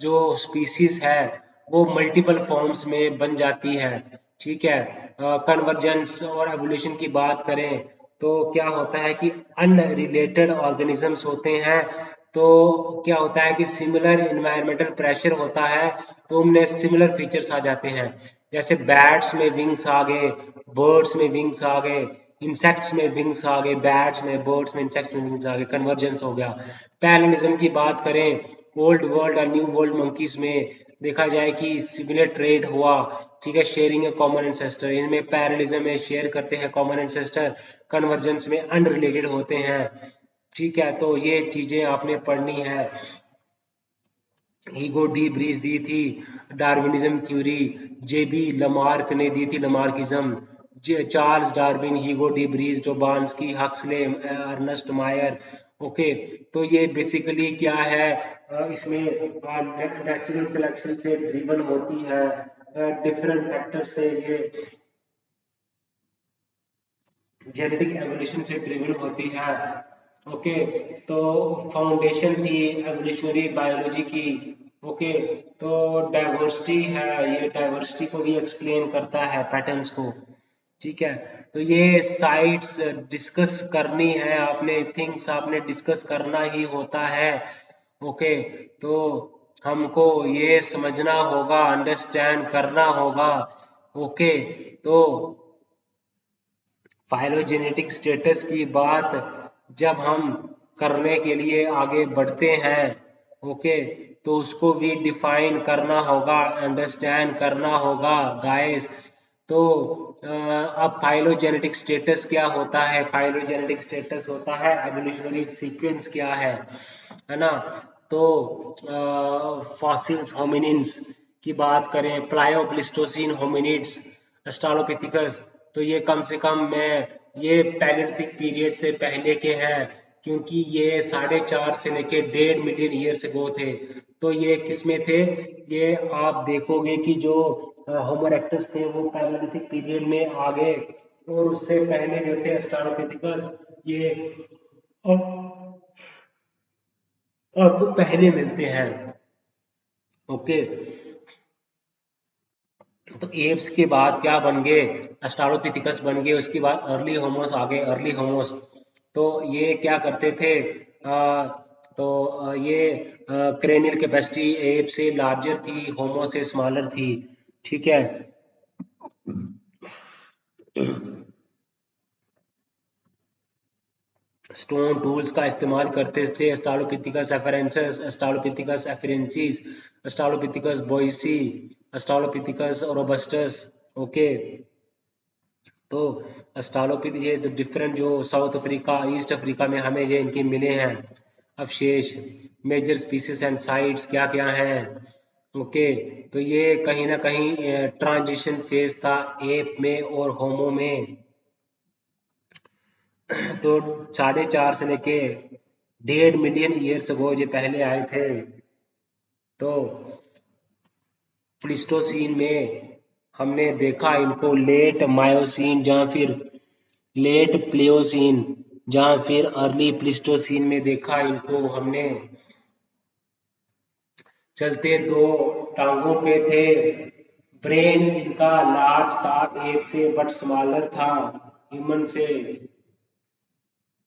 जो स्पीसीज है वो मल्टीपल फॉर्म्स में बन जाती है। ठीक है, कन्वर्जेंस और एवोल्यूशन की बात करें तो क्या होता है कि अनरिलेटेड ऑर्गेनिजम्स होते हैं, तो क्या होता है कि सिमिलर इन्वायरमेंटल प्रेशर होता है तो उनमें सिमिलर फीचर्स आ जाते हैं। जैसे बैट्स में विंग्स आ गए, बर्ड्स में विंग्स आ गए, इंसेक्ट्स में विंग्स आ गए, बैट्स में, बर्ड्स में, इंसेक्ट्स में विंग्स आ गए, कन्वर्जेंस हो गया। पैरेललिज्म की बात करें, ओल्ड वर्ल्ड और न्यू वर्ल्ड मंकीज में देखा जाए कि सिमिलर ट्रेड हुआ। ठीक है, शेयरिंग ए कॉमन एंसेस्टर, इनमें पैरेललिज्म में शेयर करते हैं कॉमन एंसेस्टर, कन्वर्जेंस में अनरिलेटेड होते हैं। ठीक है, तो ये चीजें आपने पढ़नी है। हीगो डी ब्रीज दी थी डार्विनिज्म थ्योरी, जेबी लमार्क ने दी थी Lamarckism. Charles Darwin, Hugo de Vries, Dobzhansky, Huxley, Ernst Mayr. Okay, तो ये बेसिकली क्या है, इसमें नेचुरल सिलेक्शन से ड्रिवन होती है, डिफरेंट फैक्टर से ये जेनेटिक एवोल्यूशन से ड्रिवन होती है। ओके, तो फाउंडेशन थी एवोल्यूशनरी बायोलॉजी की। ओके, तो डाइवर्सिटी है, ये डाइवर्सिटी को भी एक्सप्लेन करता है, पैटर्न्स को। ठीक है, तो ये साइट्स डिस्कस करनी है आपने, थिंग्स आपने डिस्कस करना ही होता है। ओके, तो हमको ये समझना होगा, अंडरस्टैंड करना होगा। ओके, तो फाइलोजेनेटिक स्टेटस की बात जब हम करने के लिए आगे बढ़ते हैं, ओके, तो उसको भी डिफाइन करना होगा, अंडरस्टैंड करना होगा गाइस। तो अब फाइलोजेनेटिक स्टेटस क्या होता है, फाइलोजेनेटिक स्टेटस होता है एवोल्यूशनरी सीक्वेंस क्या है ना। तो फॉसिल्स होमिनिन्स की बात करें, प्लायोप्लिस्टोसिन होमिनिड्स, अस्ट्रालोपिथिकस, तो ये कम से कम मैं ये पैलेolithic पीरियड से पहले के हैं, क्योंकि ये 4.5 से लेके 1.5 मिलियन ईयर से गो थे। तो ये किसमें थे, ये आप देखोगे कि जो होमो इरेक्टस थे वो पैलेolithic पीरियड में आ गए, और उससे पहले जो थे अस्ट्रालोपिथिकस, ये आपको पहले मिलते हैं। ओके, तो एप्स के बाद क्या बन गए, अस्ट्रालोपिथिकस बन गए, उसके बाद अर्ली होमोस आ गए, अर्ली होमोस। तो ये क्या करते थे, ये क्रेनियल कैपेसिटी एप से लार्जर थी, होमो से स्मॉलर थी। ठीक है, स्टोन टूल्स का इस्तेमाल करते थे, अस्ट्रालोपिथिकस एफरेंसिस, अस्ट्रालोपिथिकस एफरेंसिस, अस्ट्रालोपिथिकस बोइसी, अस्ट्रालोपिथिकस रोबस्टस। ओके, तो अस्ट्रालोपिथ ये तो डिफरेंट जो साउथ अफ्रीका, ईस्ट अफ्रीका में हमें ये इनके मिले हैं अवशेष। मेजर स्पीसीज एंड साइट्स क्या क्या हैं। ओके, तो ये कहीं ना कहीं ट्रांजिशन फेज था एप में और होमो में। तो 4.5 से लेके 1.5 मिलियन ईयर्स अगो ये पहले आए थे। तो प्लिस्टोसीन में हमने देखा इनको लेट मायोसीन, जहाँ फिर लेट प्लेओसीन, जहाँ फिर अर्ली प्लिस्टोसीन में देखा इनको हमने। चलते दो टांगों पे थे, ब्रेन इनका लार्ज था एप से बट स्मॉलर था ह्यूमन से।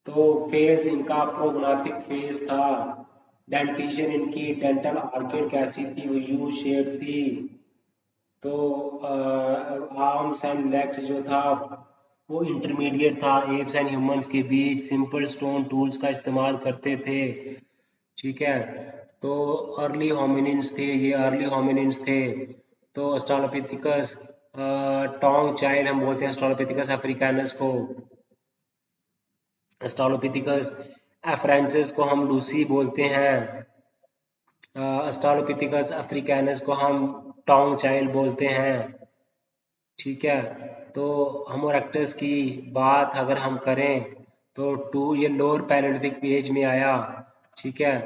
तो फेस इनका प्रोग्नाथिक फेस था। डेंटिशन इनकी डेंटल आर्केड कैसी थी, वो यू शेप थी। तो आर्म्स एंड लेग्स जो था वो इंटरमीडिएट था एप्स एंड ह्यूमंस के बीच, सिंपल स्टोन टूल्स का इस्तेमाल करते थे। ठीक है, तो अर्ली होमिनिन्स थे, ये अर्ली होमिनिन्स थे। तो ऑस्ट्रालोपिथिकस टोंग चाइल्ड हम बोलते हैं ऑस्ट्रालोपिथिकस अफ्रीकानस को, ऑस्ट्रालोपिथिकस एफ्रेंसिस को हम लूसी बोलते हैं, ऑस्ट्रालोपिथिकस अफ्रीकानस को हम टोंग चाइल्ड बोलते हैं। ठीक है, तो होमो इरेक्टस की बात अगर हम करें तो ये लोअर पैलेolithic एज में आया, ठीक है।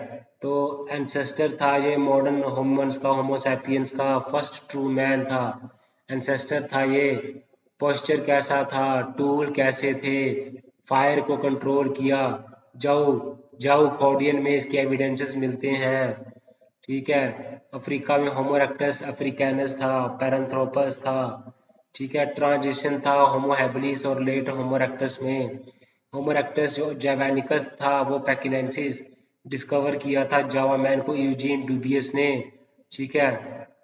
तो एंसेस्टर था ये मॉडर्न ह्यूमंस का, होमोसैपियंस का फर्स्ट ट्रू मैन था, एंसेस्टर था ये। पोस्चर कैसा था, टूल कैसे थे, फायर को कंट्रोल किया, जाऊ जाऊ कॉर्डियन में इसके एविडेंसेस मिलते हैं। ठीक है। अफ्रीका में होमो इरेक्टस अफ्रीकैनस था, पैरांथ्रोपस था। ठीक है। ट्रांजिशन था होमो हैबिलिस और लेट होमो इरेक्टस में। होमो इरेक्टस जो जावानिकस था वो पैकिनेंसिस डिस्कवर किया था जावा मैन को यूजीन डूबियस ने। ठीक है।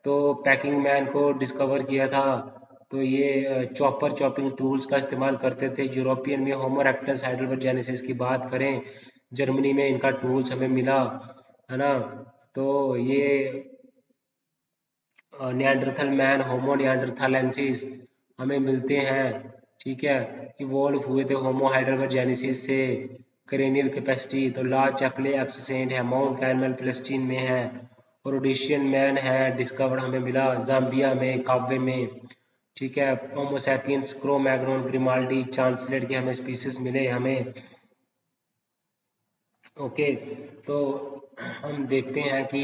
तो पैकिंग मैन को डिस्कवर किया था। तो ये चॉपर चॉपिंग टूल्स का इस्तेमाल करते थे। यूरोपियन में होमो इरेक्टस हाइडेलबर्जेनेसिस की बात करें, जर्मनी में इनका टूल्स हमें मिला, है ना। तो ये नियांडरथल मैन होमो नियांडरथालेंसिस हमें मिलते हैं। ठीक है। इवॉल्व हुए थे होमो हाइडेलबर्जेनेसिस से। क्रेनियल कैपेसिटी तो ला चैपले एक्ससेंट है, माउंट कैरमेल फिलिस्टीन में है। रोडेशियन मैन है डिस्कवर्ड हमें मिला जाम्बिया में, कावे में। ठीक है। होमोसैपियंस क्रो मैग्नोन ग्रिमाल्डी चांसलेट के हमें स्पीसीज मिले हमें। ओके। तो हम देखते हैं कि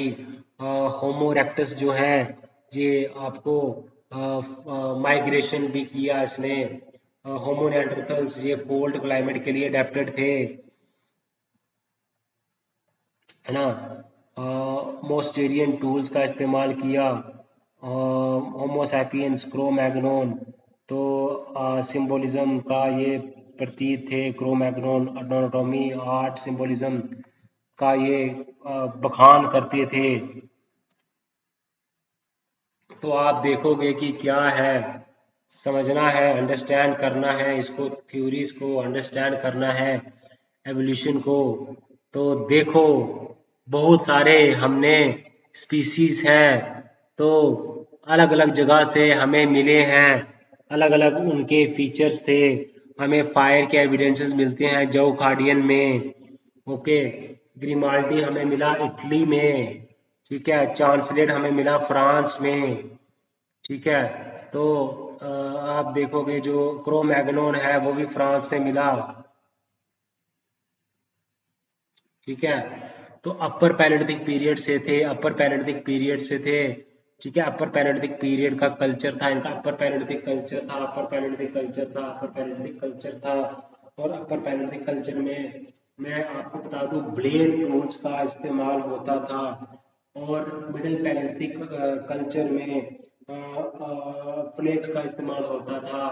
होमो इरेक्टस जो है ये आपको माइग्रेशन भी किया इसने। होमो नेanderthals ये कोल्ड क्लाइमेट के लिए अडेप्टेड थे, है ना। मोस्टेरियन टूल्स का इस्तेमाल किया। होमो सैपियंस क्रो मैग्नोन तो सिंबोलिज्म का ये प्रतीक थे। क्रो मैग्नोन एनाटॉमी आर्ट सिंबोलिज्म का ये बखान करते थे। तो आप देखोगे कि क्या है, समझना है, अंडरस्टैंड करना है इसको, थ्योरीज को अंडरस्टैंड करना है, एवोल्यूशन को। तो देखो बहुत सारे हमने स्पीसीज हैं, तो अलग अलग जगह से हमें मिले हैं, अलग अलग उनके फीचर्स थे। हमें फायर के एविडेंसेस मिलते हैं जौकार्डियन में। ओके। ग्रिमाल्डी हमें मिला इटली में। ठीक है। चांसलेट हमें मिला फ्रांस में। ठीक है। तो आप देखोगे जो क्रो मैग्नोन है वो भी फ्रांस में मिला। ठीक है। तो अपर पैलेolithic पीरियड से थे, अपर पैलेolithic पीरियड से थे। ठीक है। अपर पैलेolithic पीरियड का कल्चर था इनका, अपर पैलेolithic कल्चर था, अपर पैलेolithic कल्चर था, अपर पैलेolithic कल्चर था। और अपर पैलेolithic कल्चर में मैं आपको बता दूं ब्लेड टूल्स का इस्तेमाल होता था। और मिडिल पैलेolithic कल्चर में फ्लेक्स का इस्तेमाल होता था।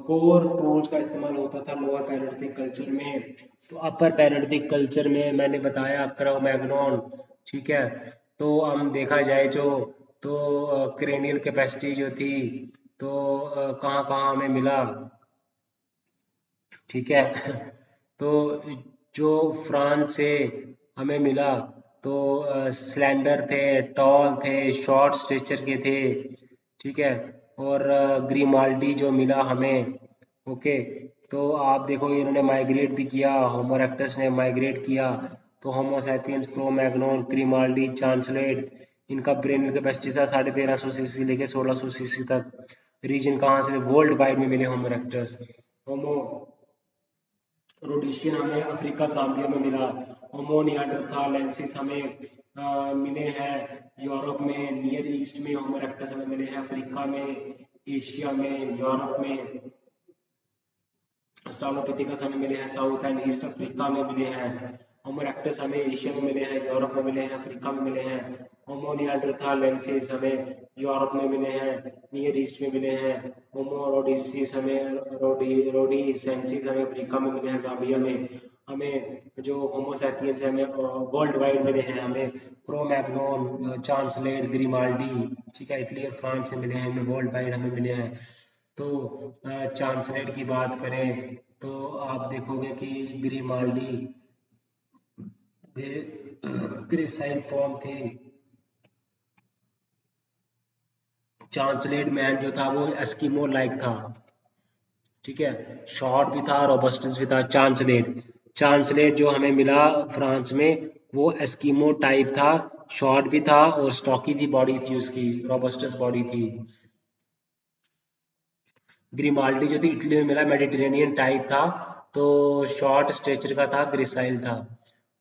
कोर टूल्स का इस्तेमाल होता था लोअर पैलेolithic कल्चर में। तो अपर पैलेolithic कल्चर में मैंने बताया क्रो मैग्नोन। ठीक है। तो हम देखा जाए जो तो क्रेनियल कैपेसिटी जो थी तो कहाँ कहाँ हमें मिला। ठीक है। तो जो फ्रांस से हमें मिला तो स्लेंडर थे, टॉल थे, शॉर्ट स्टेचर के थे। ठीक है। और ग्रीमाल्डी जो मिला हमें। ओके। तो आप देखो इन्होंने माइग्रेट भी किया, होमो इरेक्टस ने माइग्रेट किया। तो होमो सैपियंस क्रो मैग्नोन ग्रीमाल्डी चांसलेट इनका ब्रेन कैपेसिटी था 1350 सीसी लेके 1600 सीसी तक। रीजन कहाँ से वर्ल्ड वाइड में मिले होमो इरेक्टस। होमो रोडेशियन हमें अफ्रीका जाम्बिया में मिला। होमो निएंडरथालेंसिस हमें मिले हैं यूरोप में, नियर ईस्ट में होमो इरेक्टस हमें मिले हैं, अफ्रीका में, एशिया में, यूरोप में। ऑस्ट्रालोपिथेकस हमें मिले हैं साउथ एंड ईस्ट अफ्रीका में मिले हैं। होमो इरेक्टस हमें एशिया में मिले हैं, यूरोप में मिले हैं, अफ्रीका में मिले हैं। होमो निएंडरथालेंसिस हमें यूरोप में मिले हैं, नियर ईस्ट में मिले हैं। होमो रोडिसिस हमें रोडीसेंसिस हमें अफ्रीका में मिले हैं, जाम्बिया में। हमें जो होमो सैपियंस है हमें वर्ल्ड वाइड मिले हैं, हमें क्रो मैग्नोन चांसलेट ग्रिमाल्डी। ठीक है। इटली और फ्रांस में मिले हैं हमें, वर्ल्ड वाइड हमें मिले हैं। तो चांसलेट की बात करें तो आप देखोगे कि ग्रिमाल्डी ग्रेसाइल फॉर्म थे। चांसलेट मैन जो था वो एस्किमो लाइक था। ठीक है। शॉर्ट भी था, रोबस्टस भी था। चांसलेट चांसलेट जो हमें मिला फ्रांस में वो एस्किमो टाइप था, शॉर्ट भी था और स्टॉकी भी बॉडी थी उसकी, रोबस्टस बॉडी थी। ग्रिमाल्डी जो थी इटली में मिला, मेडिटेरेनियन टाइप था, तो शॉर्ट स्ट्रेचर का था, ग्रिसाइल था।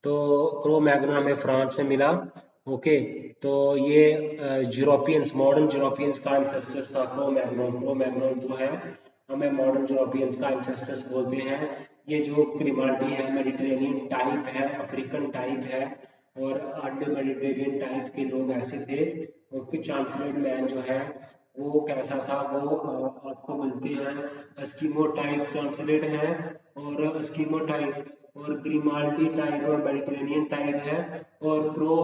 तो क्रो मैग्नन हमें फ्रांस में मिला। ओके, तो ये यूरोपियंस, मॉडर्न यूरोपियंस का एंसेस्टर्स था क्रो मैग्नन। क्रो मैग्नन जो है हमें मॉडर्न यूरोपियंस का एंसेस्टर्स बोलते हैं। ये जो क्रिमाल्टी है मेडिटेरेनियन टाइप है, अफ्रीकन टाइप है, और अंडर मेडिटेरियन टाइप के लोग ऐसे थे। उनके चांसलेट मैन जो है वो कैसा था, वो आपको मिलते हैं। एस्किमो टाइप ट्रांसलेट है, और एस्किमो टाइप और ग्रिमाल्डी टाइप और मेडिटेरेनियन टाइप है, और क्रो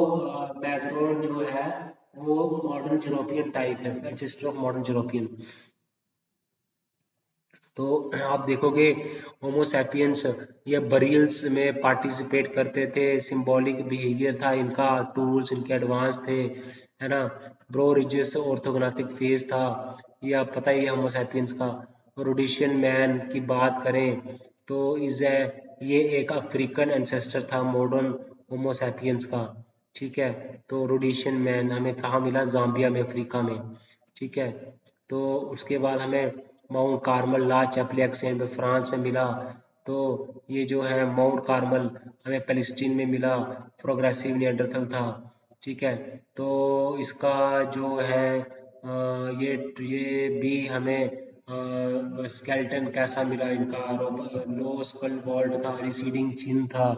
मैग्नन जो है वो मॉडर्न यूरोपियन टाइप है, एंसेस्टर ऑफ मॉडर्न यूरोपियन। तो आप देखोगे होमोसैपियंस ये बरियल्स में पार्टिसिपेट करते थे, सिंबॉलिक बिहेवियर था इनका, टूल्स इनके एडवांस थे, है ना। ब्रो रिजियस ऑर्थोग्नाथिक फेज था, ये आप पता ही है होमोसैपियंस का। रोडिशियन मैन की बात करें तो इज ये एक अफ्रीकन एंसेस्टर था मॉडर्न होमोसैपियंस का। ठीक है, तो रोडिशियन मैन हमें कहाँ मिला, जाम्बिया में, अफ्रीका में। ठीक है, तो उसके बाद हमें माउंट कार्मल ला चैपलियक्सेन में फ्रांस में मिला। तो ये जो है माउंट कार्मल हमें पैलेस्टीन में मिला, प्रोग्रेसिव निएंडरथल था। ठीक है, तो इसका जो है ये भी हमें स्केल्टन कैसा मिला इनका, लो स्कल वॉल्ड था, रिसीडिंग चिन था,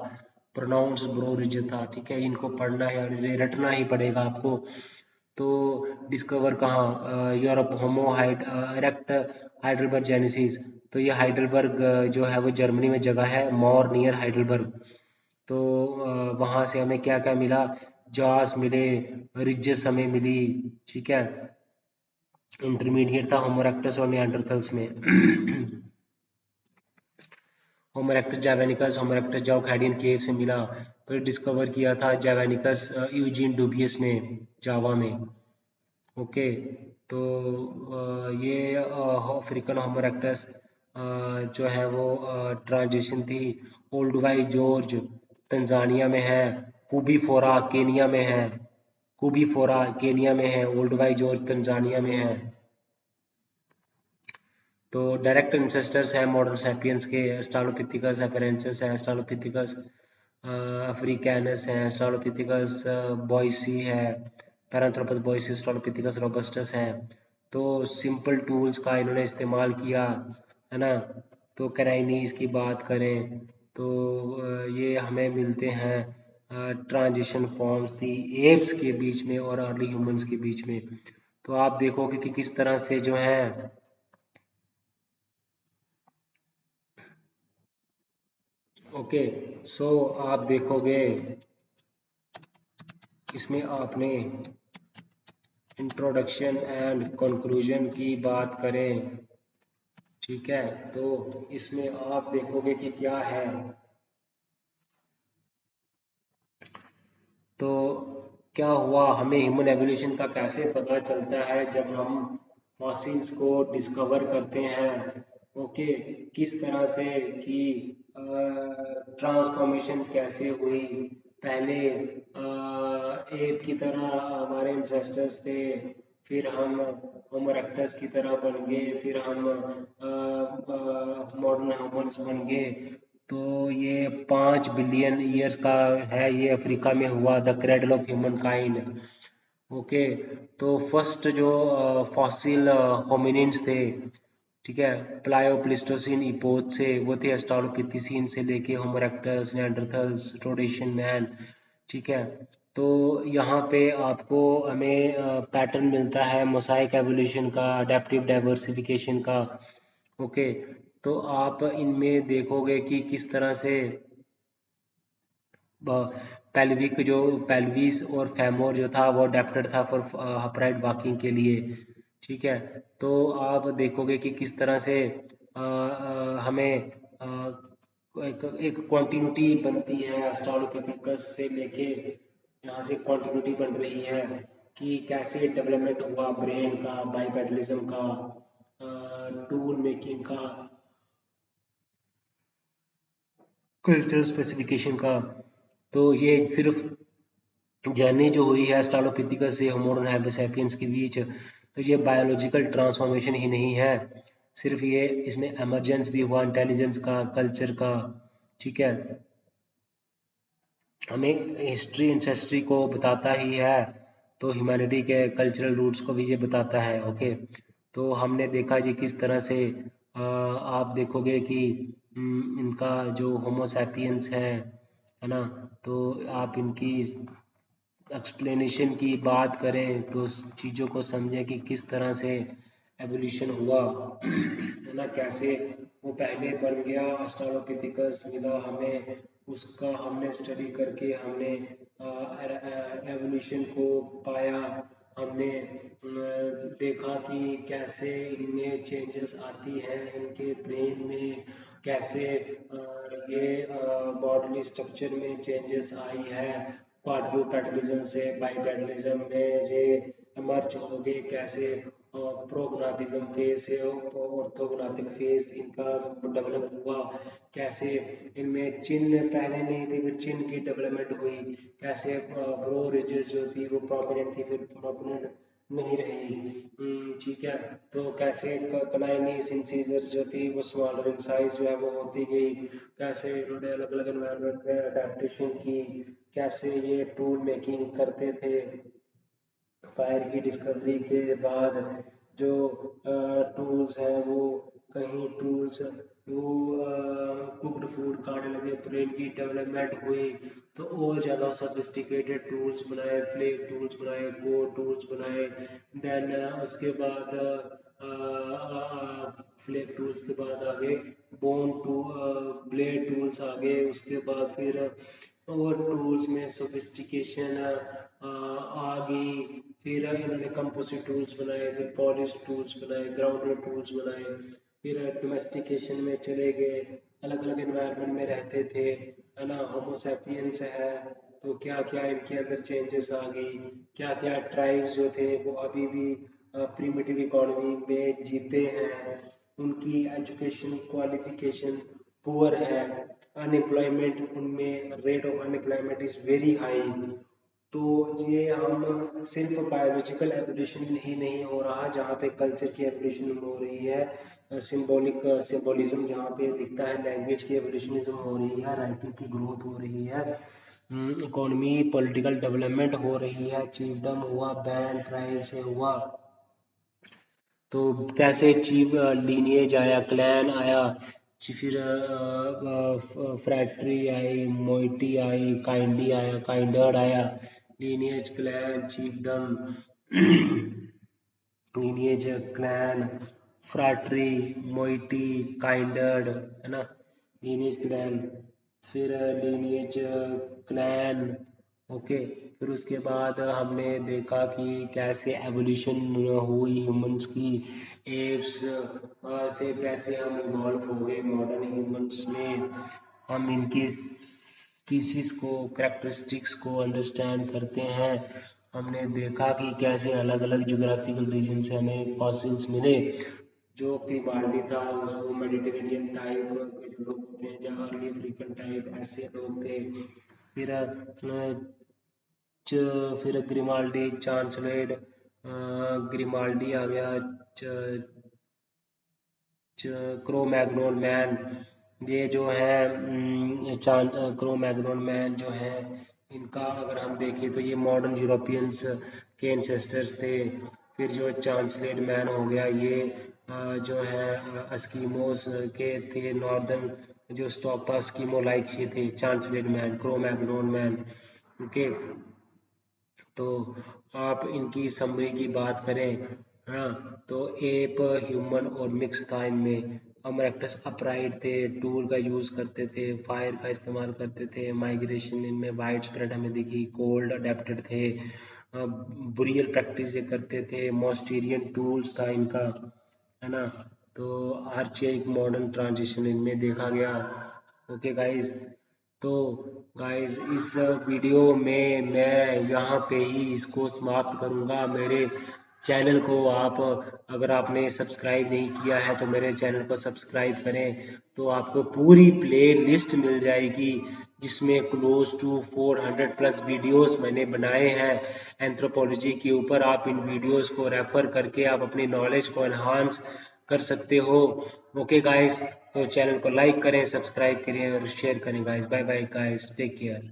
प्रोनाउंस ब्रो रिज था। ठीक है, इनको पढ़ना है, रटना ही पड़ेगा आपको। तो डिस्कवर कहाँ, यूरोप, होमो इरेक्ट हाइडलबर्ग जेनेसिस। तो ये हाइडलबर्ग जो है वो जर्मनी में जगह है, मोर नियर हाइडलबर्ग। तो वहाँ से हमें क्या क्या मिला, जॉस मिले, रिजेस हमें मिली। ठीक है, इंटरमीडिएट था होमो इरेक्टस और निएंडरथल्स में। होमो इरेक्टस जावानिकस, होमो इरेक्टस जाओकैडियन केव से मिला। तो ये डिस्कवर किया था जावानिकस यूजीन डुबियस ने, जावा में। ओके, तो ये अफ्रीकन होमो इरेक्टस जो है वो ट्रांजिशन थी। ओल्ड वाई जॉर्ज तंजानिया में है, कुबी फोरा केनिया में है, कुबी फोरा केनिया में है, ओल्ड वाई जॉर्ज तंजानिया में है। तो डायरेक्ट इंसेस्टर्स हैं मॉडर्न सैपियंस के, स्टालोपिथिकस एफरेंसिस है, स्टालोपिथिकस अफ्रीकैनस है, स्टालोपिथिकस बॉयसी है, पैरांथ्रोपस बॉयसी, स्टालोपिथिकस रोबस्टस है। तो सिंपल टूल्स का इन्होंने इस्तेमाल किया, है ना। तो कैराइनीज की बात करें तो ये हमें मिलते हैं ट्रांजिशन फॉर्म्स थी एप्स के बीच में और अर्ली ह्यूमंस के बीच में। तो आप देखोगे कि किस तरह से जो है, ओके, सो आप देखोगे इसमें आपने इंट्रोडक्शन एंड कंक्लूजन की बात करें। ठीक है, तो इसमें आप देखोगे कि क्या है। तो क्या हुआ, हमें ह्यूमन एवोल्यूशन का कैसे पता चलता है, जब हम फॉसिल्स को डिस्कवर करते हैं। ओके, किस तरह से कि ट्रांसफॉर्मेशन कैसे हुई। पहले एप की तरह हमारे इंसेस्टर्स थे, फिर हम होमो इरेक्टस की तरह बन गए, फिर हम मॉडर्न ह्यूमंस बन गए। तो ये 5 बिलियन ईयर्स का है, ये अफ्रीका में हुआ, the cradle of human kind. Okay, तो फर्स्ट जो फॉसिल होमिनिन्स थे, ठीक है, प्लायोप्लिस्टोसिन इपोच से, वो थे एस्ट्रोलोपिथिसिन से लेके होमो इरेक्टस, निएंडरथल्स, रोडेशियन मैन। ठीक है, तो यहाँ पे आपको हमें पैटर्न मिलता है मोसाइक एवोल्यूशन का, अडेप्टिव डाइवर्सिफिकेशन का। ओके, तो आप इनमें देखोगे कि किस तरह से पेल्विक जो पेल्विस और फेमोर जो था वो अडेप्टेड था फॉर अपराइट वॉकिंग के लिए। ठीक है, तो आप देखोगे कि किस तरह से हमें एक क्वांटिटी बनती है ऑस्ट्रालोपिथेकस से लेके, यहाँ से क्वांटिटी बन रही है कि कैसे डेवलपमेंट हुआ ब्रेन का, बाइपेडलिज्म का, टूल मेकिंग का, कल्चर स्पेसिफिकेशन का। तो ये सिर्फ जर्नी जो हुई है स्टालोपिथिकस से होमो सैपियंस के बीच, तो ये बायोलॉजिकल ट्रांसफॉर्मेशन ही नहीं है, सिर्फ ये इसमें एमरजेंस भी हुआ इंटेलिजेंस का, कल्चर का। ठीक है, हमें हिस्ट्री एंसेस्ट्री को बताता ही है, तो ह्यूमैनिटी के कल्चरल रूट्स को भी ये बताता है। ओके, तो हमने देखा जी किस तरह से आप देखोगे कि इनका जो होमोसैपियंस है ना, तो आप इनकी एक्सप्लेनेशन की बात करें तो चीज़ों को समझें कि किस तरह से एवोल्यूशन हुआ है ना, कैसे वो पहले बन गया ऑस्ट्रालोपिथिकस मिला हमें, उसका हमने स्टडी करके हमने एवोल्यूशन को पाया। हमने देखा कि कैसे इनमें चेंजेस आती हैं इनके ब्रेन में, कैसे ये बॉडली स्ट्रक्चर में चेंजेस आई है क्वाड्रूपेडलिज्म से बाइपेडलिज्म में ये एमर्ज हो गए, कैसे प्रोगनाटिज्म फेज से ऑर्थोगनाटिक फेज इनका डेवलप हुआ, कैसे इनमें चिन्ह पहले नहीं थी, वो चिन्ह की डेवलपमेंट हुई, कैसे ब्रो रिजेस जो थी वो प्रोमिनेंट थी फिर प्रोमिनेंट नहीं रही। ठीक है, तो कैसे कनाइनिस इंसीजर्स जो थी वो स्मॉलर इन साइज जो है वो होती गई, कैसे इन्होंने अलग अलग एनवायरनमेंट में अडेप्टेशन की, कैसे ये टूल मेकिंग करते थे। फायर की डिस्कवरी के बाद जो टूल्स हैं वो कहीं टूल्स वो कुक्ड फूड खाने लगे, ब्रेन की डेवलपमेंट हुई, तो और ज़्यादा सोफिस्टिकेटेड टूल्स बनाए, फ्लेक टूल्स बनाए, कोर टूल्स बनाए। देन उसके बाद फ्लेक टूल्स के बाद आगे बोन टू ब्लेड टूल्स आ गए, उसके बाद फिर और टूल्स में सोफिस्टिकेशन आ गई, फिर इन्होंने कंपोजिट टूल्स बनाए, फिर पॉलिश टूल्स बनाए, ग्राउंडेड टूल्स बनाए, फिर डोमेस्टिकेशन में चले गए, अलग अलग एनवायरनमेंट में रहते थे, है ना, होमोसैपियंस है, तो क्या क्या इनके अंदर चेंजेस आ गई, क्या क्या ट्राइब्स जो थे वो अभी भी प्रिमिटिव इकोनॉमी में जीते हैं, उनकी एजुकेशन क्वालिफिकेशन पुअर है, अनएम्प्लॉयमेंट उनमें rate of unemployment is very high. तो ये हम सिर्फ बायोलॉजिकल एवोल्यूशन ही नहीं हो रहा जहाँ पे कल्चर की एवोल्यूशन हो रही है, सिंबॉलिक सिंबोलिज्म जहाँ पे दिखता है, लैंग्वेज की एवोल्यूशनिज्म हो रही है, राइटिंग की ग्रोथ हो रही है, इकोनॉमी पॉलिटिकल डेवलपमेंट हो रही है, चीफडम हुआ, बैंड ट्राइब से हुआ, तो कैसे चीफ लीनिएज आया, क्लैन आया, फिर फ्रैक्ट्री आई, मोइटी आई, काइंडी आया, काइंडर्ड आया, lineage clan chiefdom lineage clan phratry moiety kindred, है ना, लीनिएज क्लैन, फिर लीनिएज क्लैन। ओके, फिर उसके बाद हमने देखा कि कैसे एवोल्यूशन हुई ह्यूमंस की, एप्स से कैसे हम इवॉल्व हो गए मॉडर्न ह्यूमंस में, हम इनकी स्पीसीज को करेक्टरिस्टिक्स को अंडरस्टैंड करते हैं। हमने देखा कि कैसे अलग अलग जोग्राफिकल रीजन से हमें फॉसिल्स मिले, जो कि बार्ली था उसको मेडिटेरेनियन टाइप के जो लोग होते हैं, जहाँ अर्ली अफ्रीकन टाइप ऐसे लोग थे। फिर फिर ग्रिमाल्डी चांसलेड ग्रिमाल्डी आ गया, क्रो मैग्नोन मैन, ये जो है क्रो मैग्नोन मैन जो है, इनका अगर हम देखें तो ये मॉडर्न यूरोपियंस के एंसेस्टर्स थे। फिर जो चांसलेट मैन हो गया, ये जो है अस्कीमोस के थे, नॉर्दर्न जो स्टॉक था अस्कीमो लाइक ये थे, चांसलेट मैन, क्रो मैग्नोन मैन। ओके, तो आप इनकी समरी की बात करें, हाँ, तो एप ह्यूमन और मिक्स था इनमें, अमरेक्टस अपराइट थे, टूल का यूज़ करते थे, फायर का इस्तेमाल करते थे, माइग्रेशन इनमें वाइड स्प्रेड हमें दिखी, कोल्ड अडेप्टेड थे, बुरियल प्रैक्टिस ये करते थे, मॉस्टीरियन टूल्स था इनका, है ना, तो आर्चेइक मॉडर्न ट्रांजिशन इनमें देखा गया। ओके गाइस, तो गाइस इस वीडियो में मैं यहाँ पे ही इसको समाप्त करूँगा। मेरे चैनल को आप, अगर आपने सब्सक्राइब नहीं किया है तो मेरे चैनल को सब्सक्राइब करें, तो आपको पूरी प्ले लिस्ट मिल जाएगी जिसमें क्लोज टू 400 प्लस वीडियोस मैंने बनाए हैं एंथ्रोपोलॉजी के ऊपर। आप इन वीडियोस को रेफर करके आप अपनी नॉलेज को एनहांस कर सकते हो। ओके गाइस, तो चैनल को लाइक करें, सब्सक्राइब करें और शेयर करें guys. Bye bye guys, take care.